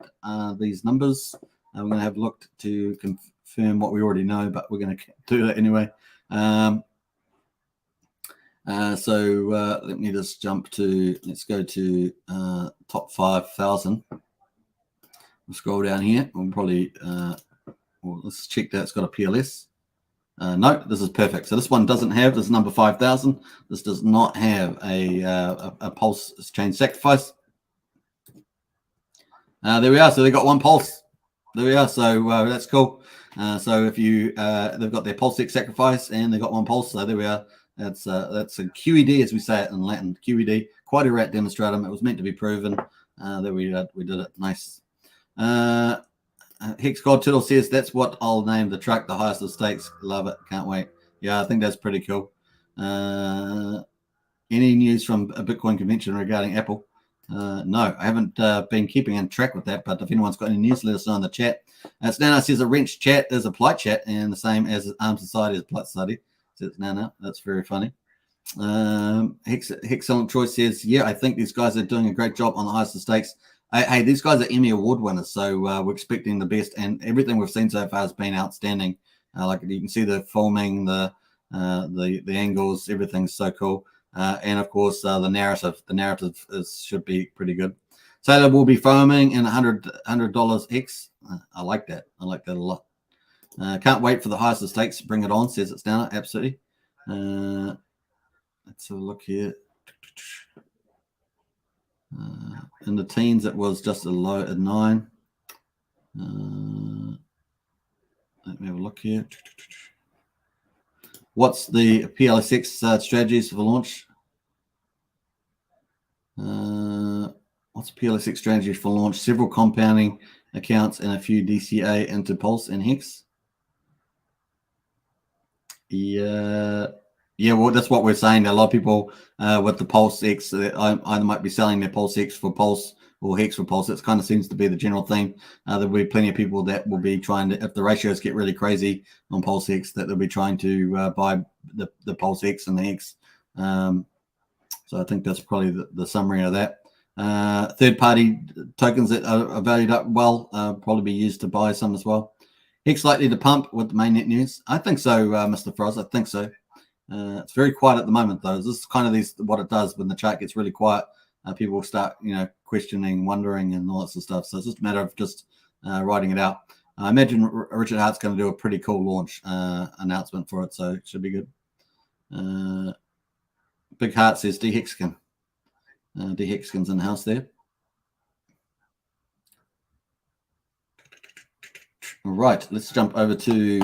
these numbers. We're going to have a look to confirm what we already know, but we're going to do that anyway. So let me just jump to, let's go to top 5,000. We'll scroll down here. We'll probably, well, let's check that it's got a PLS. No, this is perfect. So this one doesn't have, this is number 5,000. This does not have a Pulsechain sacrifice. There we are. So they got 1 pulse. There we are. So that's cool. So if you they've got their PulseX Sacrifice and they've got one Pulse. So there we are. That's a QED as we say it in Latin. QED, quite a rat demonstratum. It was meant to be proven. There we did it. Nice. Hex God Turtle says that's what I'll name the truck, the highest of stakes. Love it. Can't wait. Yeah, I think that's pretty cool. Any news from a Bitcoin convention regarding Apple? No, I haven't been keeping in track with that, but if anyone's got any news, let us know in the chat. Snana says a wrench chat is a polite chat and the same as Armed Society is polite society. Says Nana. That's very funny. Excellent choice says, yeah, I think these guys are doing a great job on the highest of stakes. Hey, these guys are Emmy Award winners, so we're expecting the best, and everything we've seen so far has been outstanding. Like you can see the filming, the angles, everything's so cool. And of course, the narrative should be pretty good. Taylor will be foaming in $100 X. I like that. I like that a lot. Can't wait for the highest of stakes. Bring it on, says it's down. Absolutely. Let's have a look here. In the teens, it was just a low at 9. Let me have a look here. What's the PLSX strategies for the launch? What's PLSX strategy for launch? Several compounding accounts and a few DCA into Pulse and Hex. Yeah, well, that's what we're saying. A lot of people with the PulseX, I might be selling their PulseX for Pulse or Hex for Pulse. It kind of seems to be the general theme. There'll be plenty of people that will be trying to, if the ratios get really crazy on PulseX, that they'll be trying to buy the PulseX and the Hex. So I think that's probably the summary of that. Third-party tokens that are valued up well probably be used to buy some as well. Hex likely to pump with the mainnet news. I think so, Mr. Frost. I think so. It's very quiet at the moment, though. This is kind of what it does when the chart gets really quiet. People will start, questioning, wondering, and all that sort of stuff. So it's just a matter of just writing it out. I imagine Richard Hart's going to do a pretty cool launch announcement for it, so it should be good. Big Heart says D Hexkin. D Hexkin's in the house there. All right, let's jump over to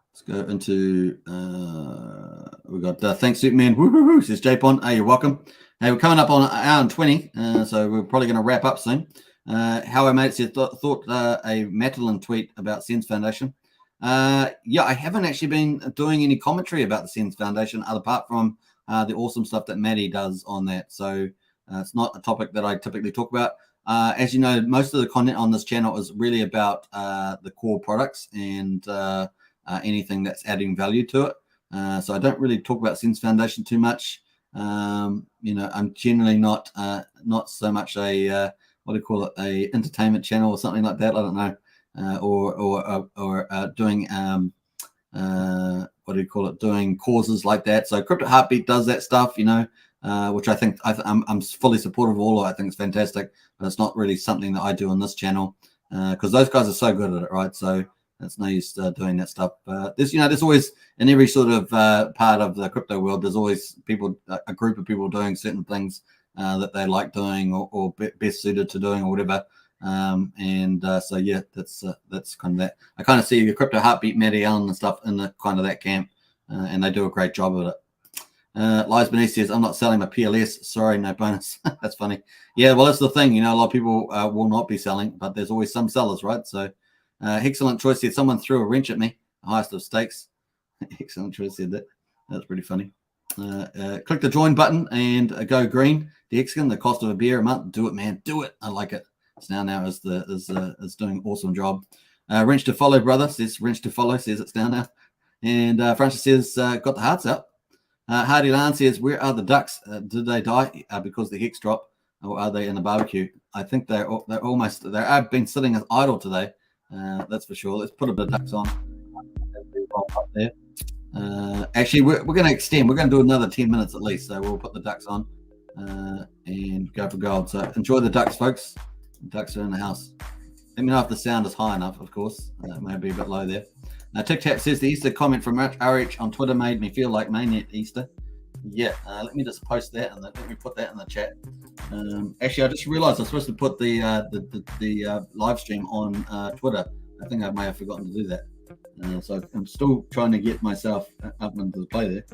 let's go into we got thanks Superman. Woo, says J-Pon. Hey, you're welcome. Hey, we're coming up on an hour and 20, so we're probably going to wrap up soon. How I made it said thought a Madeline tweet about Sense Foundation. Yeah, I haven't actually been doing any commentary about the Sense Foundation apart from the awesome stuff that Maddie does on that. So it's not a topic that I typically talk about. As you know, most of the content on this channel is really about the core products and anything that's adding value to it. So I don't really talk about Sense Foundation too much. I'm generally not so much a what do you call it, a entertainment channel or something like that. I don't know, or doing what do you call it, doing causes like that. So Crypto Heartbeat does that stuff, which I think I'm fully supportive of all. I think it's fantastic, but it's not really something that I do on this channel because those guys are so good at it, right? So it's no use doing that stuff. There's always, in every sort of part of the crypto world, there's always people, a group of people doing certain things that they like doing or best suited to doing or whatever. So yeah, that's kind of that. I kind of see the Crypto Heartbeat, Matty Allen and stuff in the kind of that camp, and they do a great job of it. Lies Beneath says, I'm not selling my PLS. Sorry, no bonus. That's funny. Yeah, well, that's the thing. A lot of people will not be selling, but there's always some sellers, right? So excellent choice said, someone threw a wrench at me. Highest of stakes. Excellent choice said that. That's pretty funny. Click the join button and go green. The Xkin, the cost of a beer a month. Do it, man. Do it. I like it. It's now is doing an awesome job. Wrench to follow, brother, says Wrench to follow, says it's down now. And Francis says, got the hearts up. Hardy Lan says, where are the ducks? Did they die because the Hex dropped, or are they in the barbecue? I think they're I've been sitting idle today. That's for sure. Let's put a bit of ducks on. Up there. Actually, we're going to extend. We're going to do another 10 minutes at least. So we'll put the ducks on and go for gold. So enjoy the ducks, folks. The ducks are in the house. Let me know if the sound is high enough, of course. It may be a bit low there. Tic Tac says the Easter comment from RH on Twitter made me feel like Mainnet Easter. Yeah, let me just post that and let me put that in the chat. Actually, I just realized I was supposed to put the live stream on Twitter. I think I may have forgotten to do that. So I'm still trying to get myself up into the play there.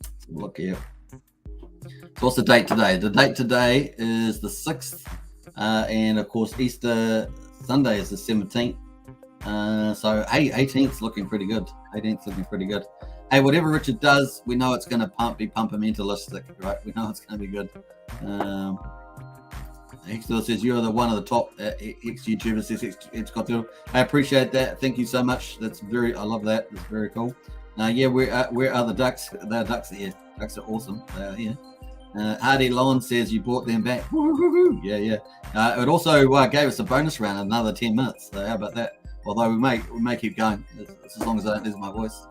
Let's look here. So what's the date today? The date today is the 6th, and of course Easter Sunday is the 17th. So hey, 18th's looking pretty good. 18th's looking pretty good. Hey, whatever Richard does, we know it's going to be pumpermentalistic, right? We know it's going to be good. Hex says you're one of the top Hex YouTubers. It's got to. I appreciate that. Thank you so much. I love that. It's very cool. Yeah, where are the ducks? They're ducks here. Ducks are awesome. They are here. Hardy Lon says you brought them back. Woo-hoo-hoo. Yeah. It also gave us a bonus round, another 10 minutes. So how about that? Although we may keep going as long as I don't lose my voice.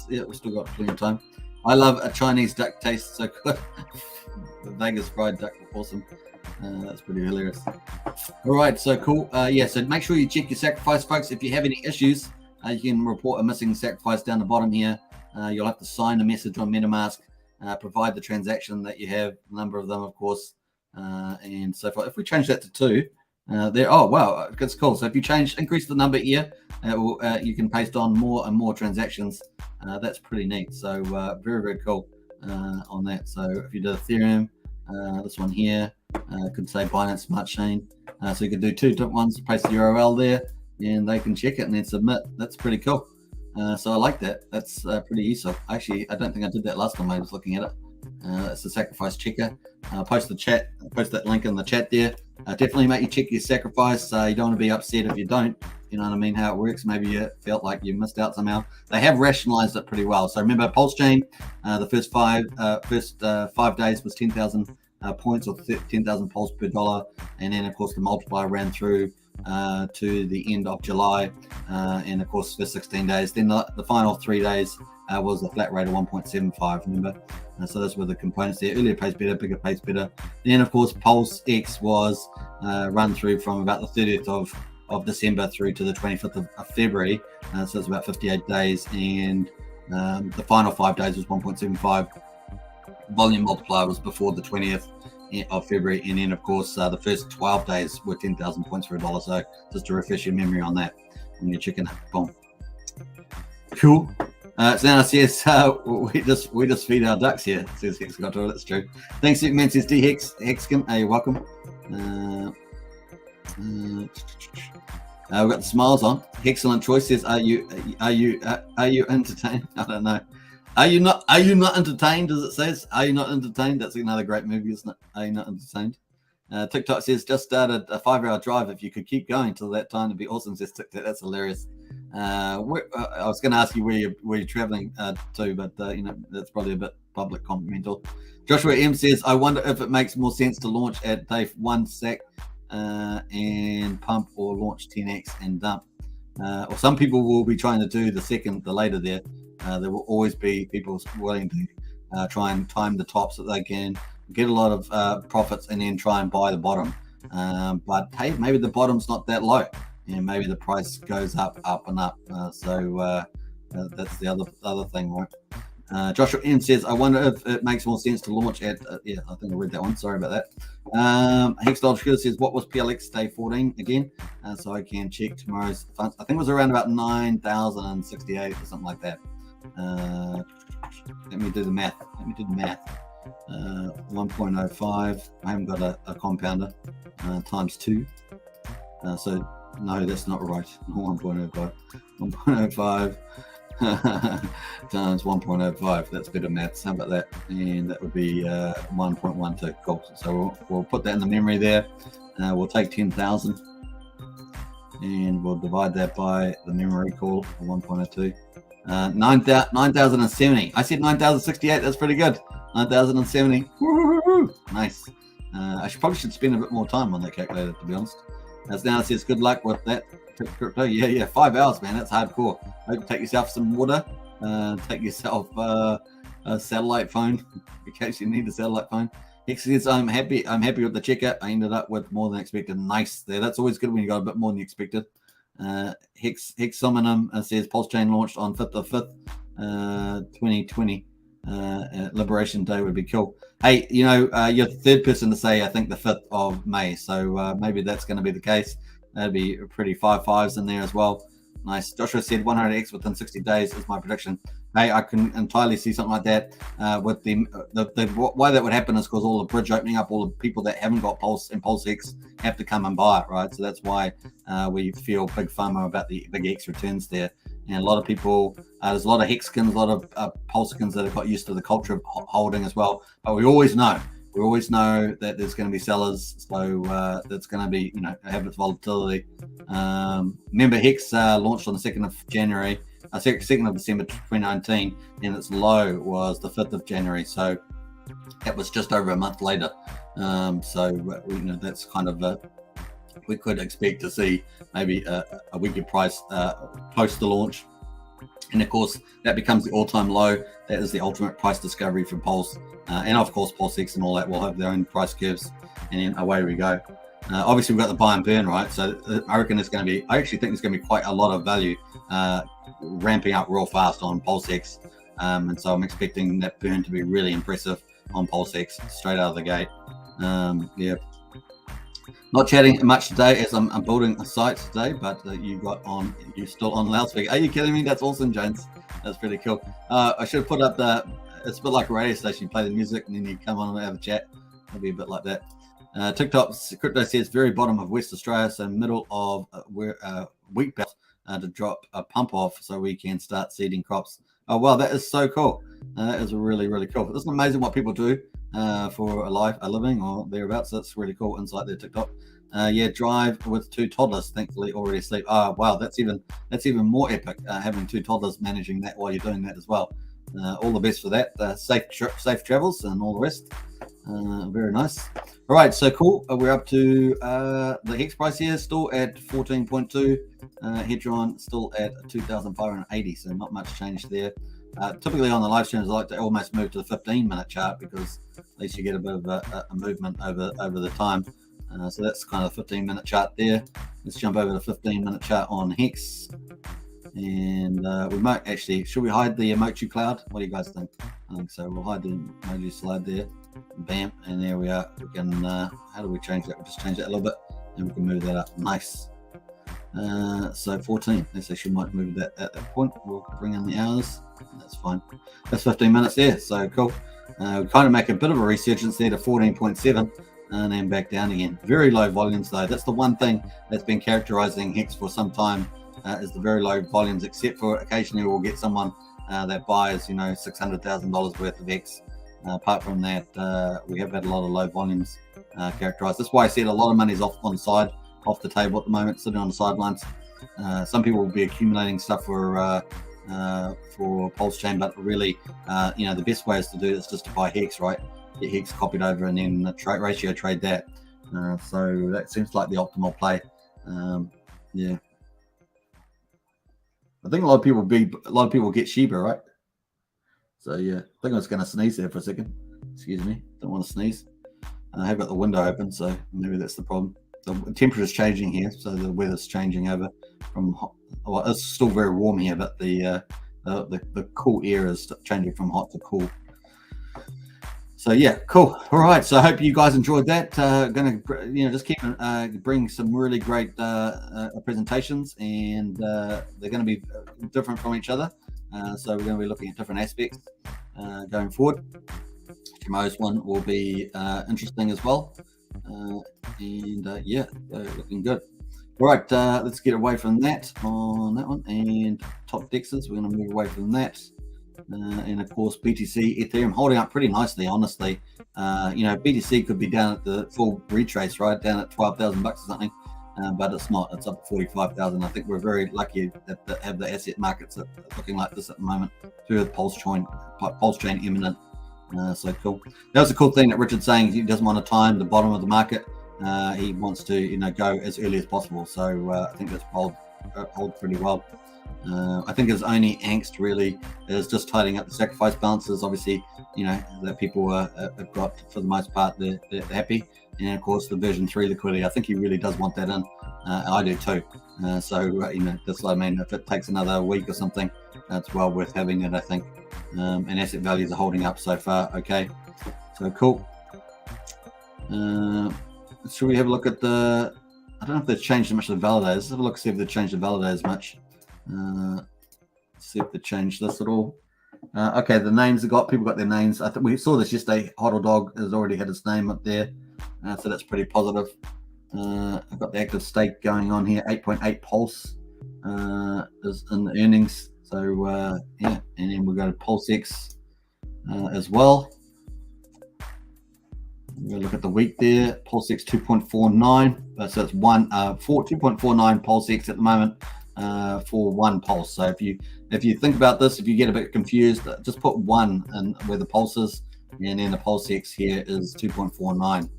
Yeah, we've still got plenty of time. I love a Chinese duck. Tastes so good. The Vegas fried duck, awesome. That's pretty hilarious. All right, so cool. Yeah, so make sure you check your sacrifice, folks. If you have any issues, you can report a missing sacrifice down the bottom here. You'll have to sign a message on MetaMask, provide the transaction that you have, a number of them, of course, and so forth. If we change that to 2, oh wow, that's cool. So if you increase the number here, you can paste on more and more transactions. That's pretty neat. So very, very cool on that. So if you do Ethereum, this one here could say Binance Smart Chain. So you could do 2 different ones, paste the URL there, and they can check it and then submit. That's pretty cool. So I like that. That's pretty useful. Actually, I don't think I did that last time I was looking at it. It's the sacrifice checker. Post that link in the chat there. Definitely make you check your sacrifice. You don't want to be upset if you don't. You know what I mean? How it works. Maybe you felt like you missed out somehow. They have rationalized it pretty well. So remember, Pulsechain, the first 5 days was 10,000 points or 10,000 pulse per dollar, and then of course the multiplier ran through to the end of July, and of course for 16 days. Then the final 3 days was a flat rate of 1.75. Remember, so those were the components there. Earlier pays better, bigger pays better. Then of course PulseX was run through from about the 30th of December through to the 25th of February. So it's about 58 days, and the final 5 days was 1.75. Volume multiplier was before the 20th of February, and then of course the first 12 days were 10,000 points for $1. So just to refresh your memory on that when you're checking it. Boom. Cool. So now it says we just feed our ducks here. It says Hex got to it. That's true. Thanks, man. Says D Hexkin. Hey, welcome. We've got the smiles on. Excellent choice. Says, are you entertained? I don't know. Are you not entertained? As it says, are you not entertained? That's another great movie, isn't it? Are you not entertained? TikTok says just started a 5-hour drive. If you could keep going till that time, it'd be awesome. Says TikTok. That's hilarious. I was going to ask you where you're traveling to, but that's probably a bit public complimental. Joshua M says, I wonder if it makes more sense to launch at day 1 SAC and pump, or launch 10x and dump. Or some people will be trying to do the later there. There will always be people willing to try and time the top so they can get a lot of profits and then try and buy the bottom. But hey, maybe the bottom's not that low, and maybe the price goes up and up. So that's the other thing, right? Joshua N says, I wonder if it makes more sense to launch at, yeah, I think I read that one. Sorry about that. Hex says, what was PLX day 14 again? So I can check tomorrow's funds. I think it was around about 9,068 or something like that. Let me do the math. 1.05. I haven't got a compounder. Times 2. So no, that's not right. 1.05. 1.05 times 1.05. That's better maths. How about that? And that would be 1.12. Cool. So we'll put that in the memory there. We'll take 10,000 and we'll divide that by the memory call of 1.02. 9,070. I said 9,068. That's pretty good. 9,070. Woo-hoo-hoo. Nice. I probably should spend a bit more time on that calculator, to be honest. As now it says, good luck with that crypto. Yeah. 5 hours, man. That's hardcore. Hope take yourself some water. Take yourself a satellite phone in case you need a satellite phone. Hex says, I'm happy with the checkout. I ended up with more than expected. Nice there. That's always good when you got a bit more than you expected. Hex Summon says Pulsechain launched on 5th of 5th, 2020. Liberation Day would be cool. Hey, you know, you're the third person to say I think the 5th of May, so maybe that's going to be the case. That'd be pretty 5 5s in there as well. Nice. Joshua said 100x within 60 days is my prediction. Hey, I can entirely see something like that. With the why that would happen is because all the bridge opening up, all the people that haven't got Pulse and PulseX have to come and buy it, right? So that's why we feel big FOMO about the big X returns there. And a lot of people, there's a lot of Hexkins, a lot of Pulsekins that have got used to the culture of holding as well. But we always know that there's going to be sellers, so that's going to be, you know, have its volatility. Remember, Hex launched on the 2nd of January, 2nd of December 2019, and its low was the 5th of January. So that was just over a month later. So you know, that's kind of we could expect to see maybe a weaker price post the launch. And of course, that becomes the all-time low. That is the ultimate price discovery for Pulse. And of course, PulseX and all that will have their own price curves. And then away we go. Obviously, we've got the buy and burn, right? So I reckon it's going to be, I actually think there's going to be quite a lot of value ramping up real fast on PulseX. And so I'm expecting that burn to be really impressive on PulseX straight out of the gate. Yeah. Not chatting much today as I'm building a site today, but you're still on loudspeaker. Are you kidding me? That's awesome, James. That's pretty cool. I should have put up it's a bit like a radio station. You play the music and then you come on and have a chat. It'll be a bit like that. TikTok crypto says very bottom of West Australia, so middle of wheat belt to drop a pump off so we can start seeding crops. Oh, wow, that is so cool. That is really, really cool. It's amazing what people do for a living or thereabouts. That's really cool insight there, TikTok. Yeah, drive with 2 toddlers, thankfully already asleep. Oh, wow, that's even more epic, having 2 toddlers managing that while you're doing that as well. All the best for that. Safe travels and all the rest. Very nice. All right, so cool. We're up to the Hex price here, still at 14.2. Hedron still at 2,580, so not much change there. Typically on the live streams, I like to almost move to the 15-minute chart because at least you get a bit of a movement over the time. So that's kind of the 15-minute chart there. Let's jump over the 15-minute chart on Hex. And we might actually, should we hide the emoji cloud? What do you guys think? I think so. We'll hide the emoji slide there. Bam. And there we are. We can, how do we change that? We'll just change that a little bit and we can move that up. Nice. So 14. Let's actually might move that at that point. We'll bring in the hours. That's fine. That's 15 minutes there. So cool. We kind of make a bit of a resurgence there to 14.7 and then back down again. Very low volumes though. That's the one thing that's been characterizing Hex for some time. Is the very low volumes, except for occasionally we'll get someone that buys, you know, $600,000 worth of Hex. Apart from that, we have had a lot of low volumes characterized. That's why I said a lot of money's off the table at the moment, sitting on the sidelines. Some people will be accumulating stuff for Pulsechain, but really, you know, the best way is to do is just to buy Hex, right? Get Hex copied over and then ratio trade that. So that seems like the optimal play. Yeah. I think a lot of people get Shiba, right? So yeah, I think I was going to sneeze there for a second. Excuse me, don't want to sneeze. I have got the window open, so maybe that's the problem. The temperature is changing here, so the weather's changing over from hot. Well, it's still very warm here, but the cool air is changing from hot to cool. So yeah, cool. All right. So I hope you guys enjoyed that. Going to, you know, just keep bring some really great presentations, and they're going to be different from each other. So we're going to be looking at different aspects going forward. Tomorrow's one will be interesting as well. Yeah, looking good. All right. Let's get away from that on that one, and top dexes. We're going to move away from that. And of course, BTC, Ethereum holding up pretty nicely, honestly. You know, BTC could be down at the full retrace, right? Down at $12,000 or something, but it's not. It's up at 45,000. I think we're very lucky that have the asset markets looking like this at the moment through the Pulsechain imminent. So cool. That was a cool thing that Richard's saying. He doesn't want to time the bottom of the market. He wants to, you know, go as early as possible. So I think that's hold pretty well. I think his only angst really is just tidying up the sacrifice balances. Obviously, you know, that people have got, for the most part, they're happy. And of course, the version 3 liquidity, I think he really does want that in. I do too. So that's what I mean. If it takes another week or something, it's well worth having it, I think. And asset values are holding up so far. Okay, so cool. Should we have a look at the? I don't know if they've changed much of the validators. Let's have a look, see if they've changed the validators much. See if they changed this at all. Okay, the names have got, people got their names. I think we saw this yesterday. Hodl Dog has already had his name up there, so that's pretty positive. I've got the active stake going on here. 8.8 Pulse is in the earnings. So yeah, and then we'll go to PulseX as well. We'll look at the week there. PulseX 2.49. So it's 2.49 PulseX at the moment for one pulse. So if you think about this, if you get a bit confused, just put 1 in where the pulse is, and then the PulseX here is 2.49.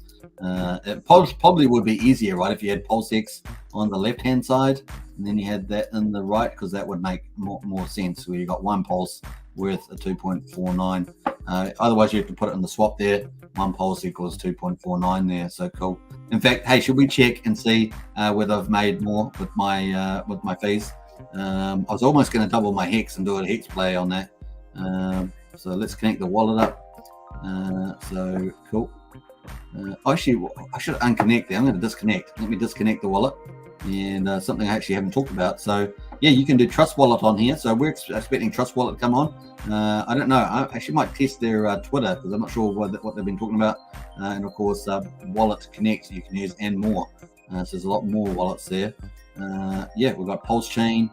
It probably would be easier, right, if you had PulseX on the left hand side and then you had that in the right, because that would make more sense, where you got one pulse worth a 2.49. Otherwise you have to put it in the swap there. One pulse equals 2.49 there. So cool. In fact, hey, should we check and see whether I've made more with my fees? I was almost going to double my hex and do a hex play on that. So let's connect the wallet up. So cool. Actually, I should unconnect there. I'm going to disconnect. Let me disconnect the wallet, and something I actually haven't talked about. So yeah, you can do Trust Wallet on here. So we're expecting Trust Wallet to come on. I don't know. I actually might test their Twitter, because I'm not sure what they've been talking about. And of course, Wallet Connect you can use, and more. So there's a lot more wallets there. Yeah, we've got Pulsechain,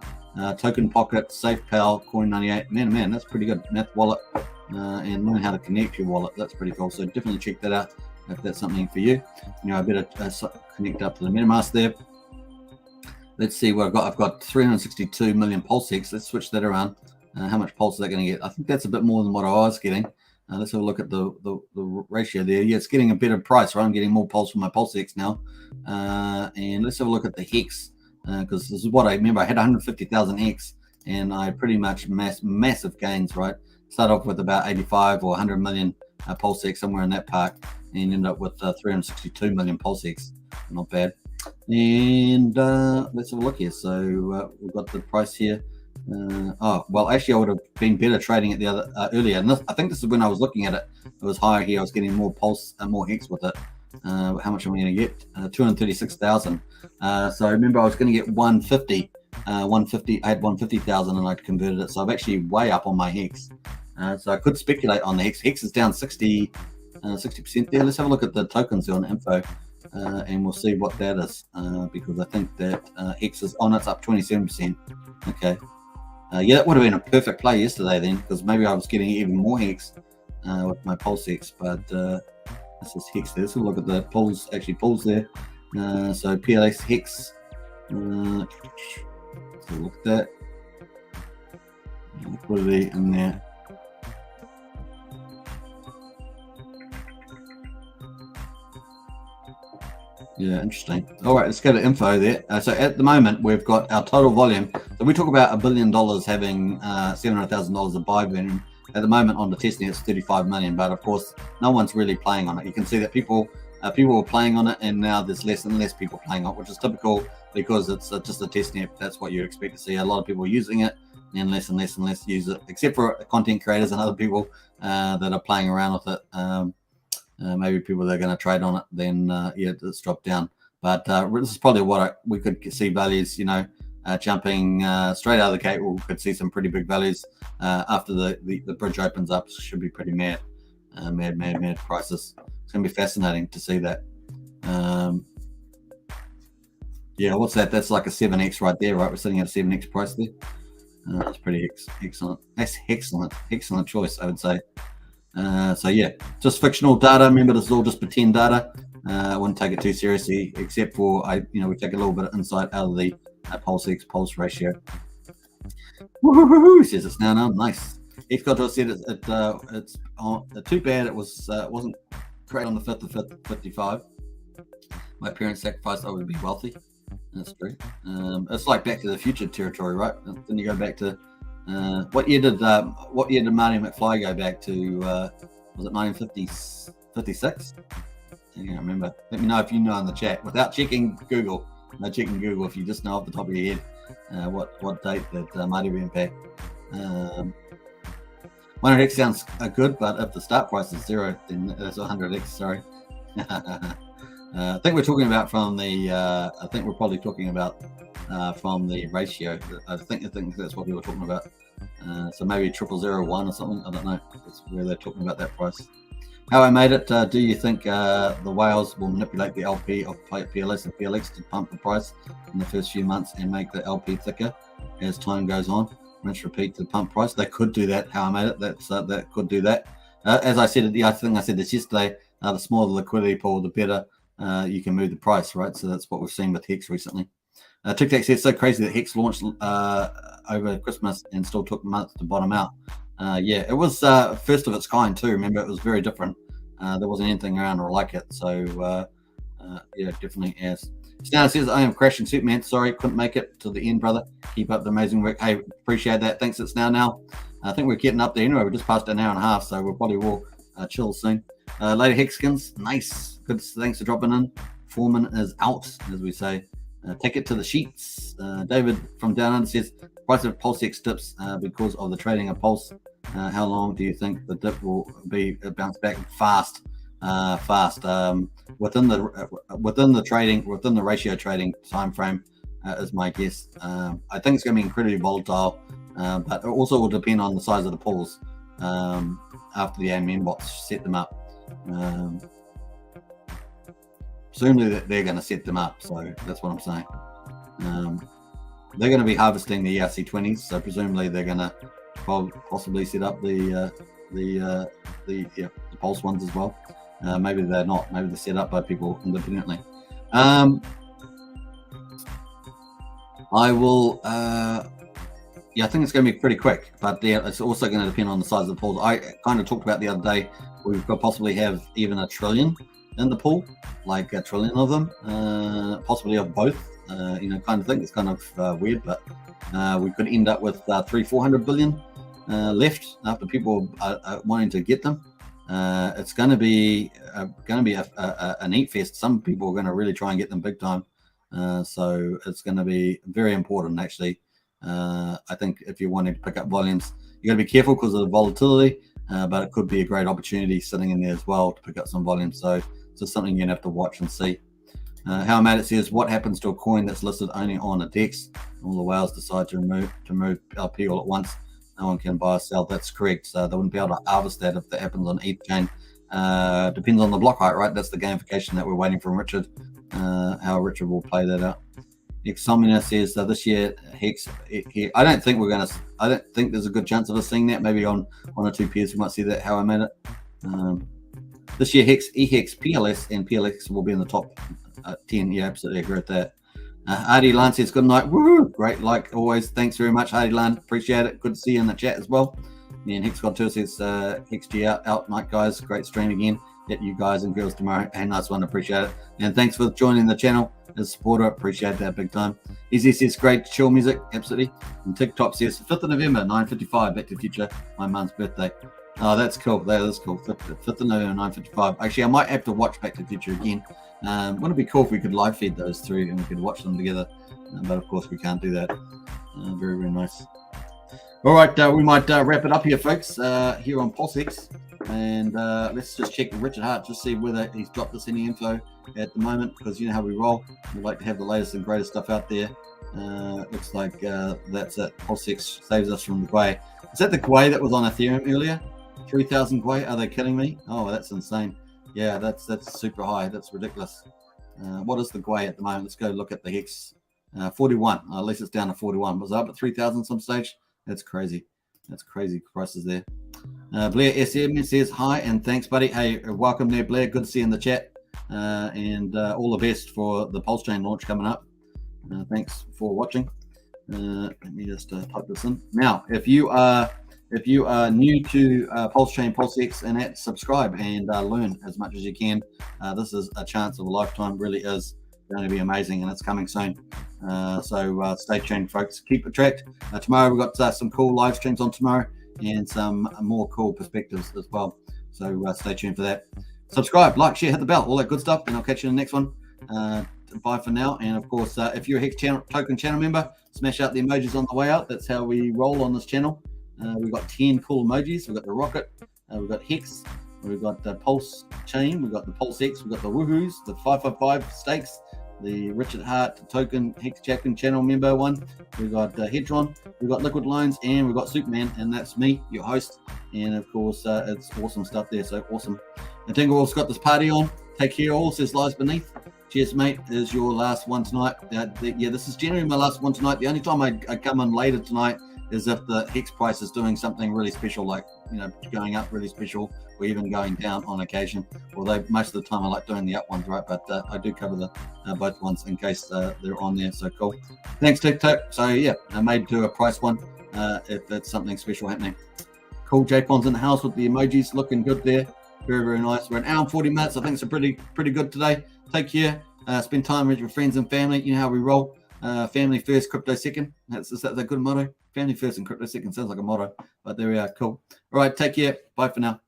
Token Pocket, SafePal, Coin98. Man, that's pretty good. Math Wallet, and learn how to connect your wallet. That's pretty cool. So definitely check that out if that's something for you. I better connect up to the MetaMask there. Let's see what I've got. I've got 362 million PulseX. Let's switch that around. How much pulse is that going to get? I think that's a bit more than what I was getting. Let's have a look at the ratio there. Yeah, it's getting a better price, right? I'm getting more pulse from my PulseX now. And let's have a look at the Hex, because this is what I remember. I had 150,000 Hex, and I pretty much massive gains, right? Start off with about 85 or 100 million PulseX, somewhere in that park, and end up with 362 million PulseX. Not bad. And let's have a look here. So we've got the price here. Oh, well, actually, I would have been better trading it the other earlier. And I think this is when I was looking at it. It was higher here. I was getting more pulse and more Hex with it. How much am I going to get? 236,000. So I remember I was going to get 150. 150. I had 150,000, and I converted it. So I'm actually way up on my Hex. So I could speculate on the Hex. Hex is down 60% there. Let's have a look at the tokens here on the info. And we'll see what that is, because I think that Hex is on. It's up 27%. Okay. Yeah, that would have been a perfect play yesterday then, because maybe I was getting even more Hex with my PulseX. But this is Hex there. So we'll look at the pulls, actually pulls there. So PLX Hex. So look at that. Liquidity in there. Yeah, interesting. All right, let's go to info there. So at the moment, we've got our total volume. So we talk about $1 billion having $700,000 of buy volume. At the moment on the testing, it's 35 million. But of course, no one's really playing on it. You can see that people were playing on it, and now there's less and less people playing on it, which is typical, because it's just a test net. That's what you expect to see. A lot of people using it, and less and less and less use it, except for content creators and other people that are playing around with it. Maybe people that are going to trade on it, then yeah, it's dropped down. But this is probably what we could see values, jumping straight out of the gate. We could see some pretty big values after the bridge opens up. Should be pretty mad prices. It's going to be fascinating to see that. Yeah, what's that? That's like a 7x right there, right? We're sitting at a 7x price there. That's pretty excellent. That's excellent choice, I would say. So yeah, just fictional data. Remember, this is all just pretend data. I wouldn't take it too seriously, except for we take a little bit of insight out of the PulseX pulse ratio. Woohoo! Says it's now nice. Xcontrol said it's too bad it wasn't created on the 5th of 55. My parents sacrificed I would be wealthy. That's true. It's like Back to the Future territory, right? Then you go back to. What year did Marty McFly go back to? Was it 1956? I can't remember. Let me know if you know in the chat without checking Google. No checking Google if you just know off the top of your head what date that might have impact. 100x sounds good, but if the start price is 0, then that's 100x. Sorry. I think we're talking about from the. I think we're probably talking about from the ratio. I think that's what we were talking about. So maybe 0001 or something. I don't know. That's where they're talking about that price. How I made it. Do you think the whales will manipulate the LP of PLS and PLX to pump the price in the first few months and make the LP thicker as time goes on? Rinse, repeat to pump price. They could do that. How I made it. That could do that. As I said, I think I said this yesterday. The smaller the liquidity pool, the better you can move the price, right? So that's what we've seen with Hex recently. Tic Tac says, so crazy that Hex launched over Christmas and still took months to bottom out. Yeah, it was first of its kind too. Remember, it was very different. There wasn't anything around or like it. So yeah, definitely has. Snow says, I am crashing Superman. Sorry, couldn't make it to the end, brother. Keep up the amazing work. Hey, appreciate that. Thanks, it's now. I think we're getting up there anyway. We're just past an hour and a half, so we'll probably will chill soon. Later Hexkins, nice. Good, thanks for dropping in. Foreman is out, as we say. Take it to the sheets. David from Down Under says, price of PulseX dips because of the trading of Pulse. How long do you think the dip will be bounce back? Fast. Within the ratio trading time frame is my guess. I think it's going to be incredibly volatile, but it also will depend on the size of the pools after the AMM bots set them up. Presumably they're going to set them up, so that's what I'm saying. They're going to be harvesting the ERC20s, so presumably they're going to possibly set up the Pulse ones as well. Maybe they're not. Maybe they're set up by people independently. I will. Yeah, I think it's going to be pretty quick, but yeah, it's also going to depend on the size of the pools. I kind of talked about the other day. We could possibly have even 1 trillion in the pool, like 1 trillion of them, possibly of both. Kind of thing. It's kind of weird, but we could end up with 300-400 billion left after people are wanting to get them. It's going to be a neat fest. Some people are going to really try and get them big time. So it's going to be very important, actually. I think if you're wanting to pick up volumes, you got to be careful because of the volatility, but it could be a great opportunity sitting in there as well to pick up some volume. So it's just something you're going to have to watch and see. How Mad It says, what happens to a coin that's listed only on a DEX? All the whales decide to move LP all at once. No one can buy or sell. That's correct. So they wouldn't be able to harvest that if that happens on Ethereum. Depends on the block height, right? That's the gamification that we're waiting from Richard. How Richard will play that out. Exomina says this year Hex. I don't think there's a good chance of us seeing that. Maybe on 1 or 2 pairs we might see that. How I made it. This year Hex, EHEX, PLS, and PLX will be in the top 10. Yeah, absolutely agree with that. Hardy Lan says good night. Woo! Great, like always. Thanks very much, Hardy Lan. Appreciate it. Good to see you in the chat as well. And Hex God Tour says Hex G out night, guys. Great stream again. Get you guys and girls tomorrow. Hey, nice one. Appreciate it. And thanks for joining the channel as a supporter. Appreciate that big time. Easy says great chill music. Absolutely. And TikTok says 5th of November, 9:55. Back to the Future. My mum's birthday. Oh, that's cool. That is cool. 5th of November, 9:55. Actually, I might have to watch Back to the Future again. Wouldn't it be cool if we could live feed those through and we could watch them together? But of course, we can't do that. Very, very nice. All right, we might wrap it up here, folks, here on PulseX. And let's just check Richard Hart, just see whether he's dropped us any info at the moment, because you know how we roll. We like to have the latest and greatest stuff out there. Looks like that's it. PulseX saves us from the Gwei. Is that the Gwei that was on Ethereum earlier? 3,000 Gwei? Are they kidding me? Oh, that's insane. Yeah, that's super high. That's ridiculous. What is the Gwei at the moment? Let's go look at the Hex. 41. At least it's down to 41. Was it up at 3,000 some stage? That's crazy. That's crazy prices there. Blair SM says hi and thanks, buddy. Hey, welcome there, Blair. Good to see you in the chat. And all the best for the Pulsechain launch coming up. Thanks for watching. Let me just type this in. Now, if you are new to Pulsechain, PulseX, and that, subscribe and learn as much as you can. This is a chance of a lifetime. Really is going to be amazing, and it's coming soon. So stay tuned, folks. Keep it tracked. Tomorrow we've got some cool live streams on tomorrow and some more cool perspectives as well. So stay tuned for that. Subscribe, like, share, hit the bell, all that good stuff, and I'll catch you in the next one. bye for now. And of course, if you're a Hex Token channel member, smash out the emojis on the way out. That's how we roll on this channel. We've got 10 cool emojis. We've got the rocket, we've got Hex, we've got the Pulsechain, we've got the PulseX, we've got the Woohoos, the 555 stakes, the Richard Hart token Hex Token channel member one. We've got Hedron, we've got Liquid Loans, and we've got Superman, and that's me, your host. And of course, it's awesome stuff there. So awesome. I think we've all got this party on. Take care, all. Says Lies Beneath. Cheers, mate. Is your last one tonight. Yeah, this is generally my last one tonight. The only time I come in later tonight is if the Hex price is doing something really special, like, you know, going up really special, or even going down on occasion. Although most of the time I like doing the up ones, right? But I do cover the both ones in case they're on there. So cool. Thanks, TikTok. So yeah, I may do a price one if it's something special happening. Cool. J-Pon's in the house with the emojis, looking good there. Very, very nice. We're an hour and 40 minutes. I think it's a pretty good today. Take care. Spend time with your friends and family. You know how we roll. Family first, crypto second. That's a good motto. Family first and crypto second sounds like a motto. But there we are. Cool. All right. Take care. Bye for now.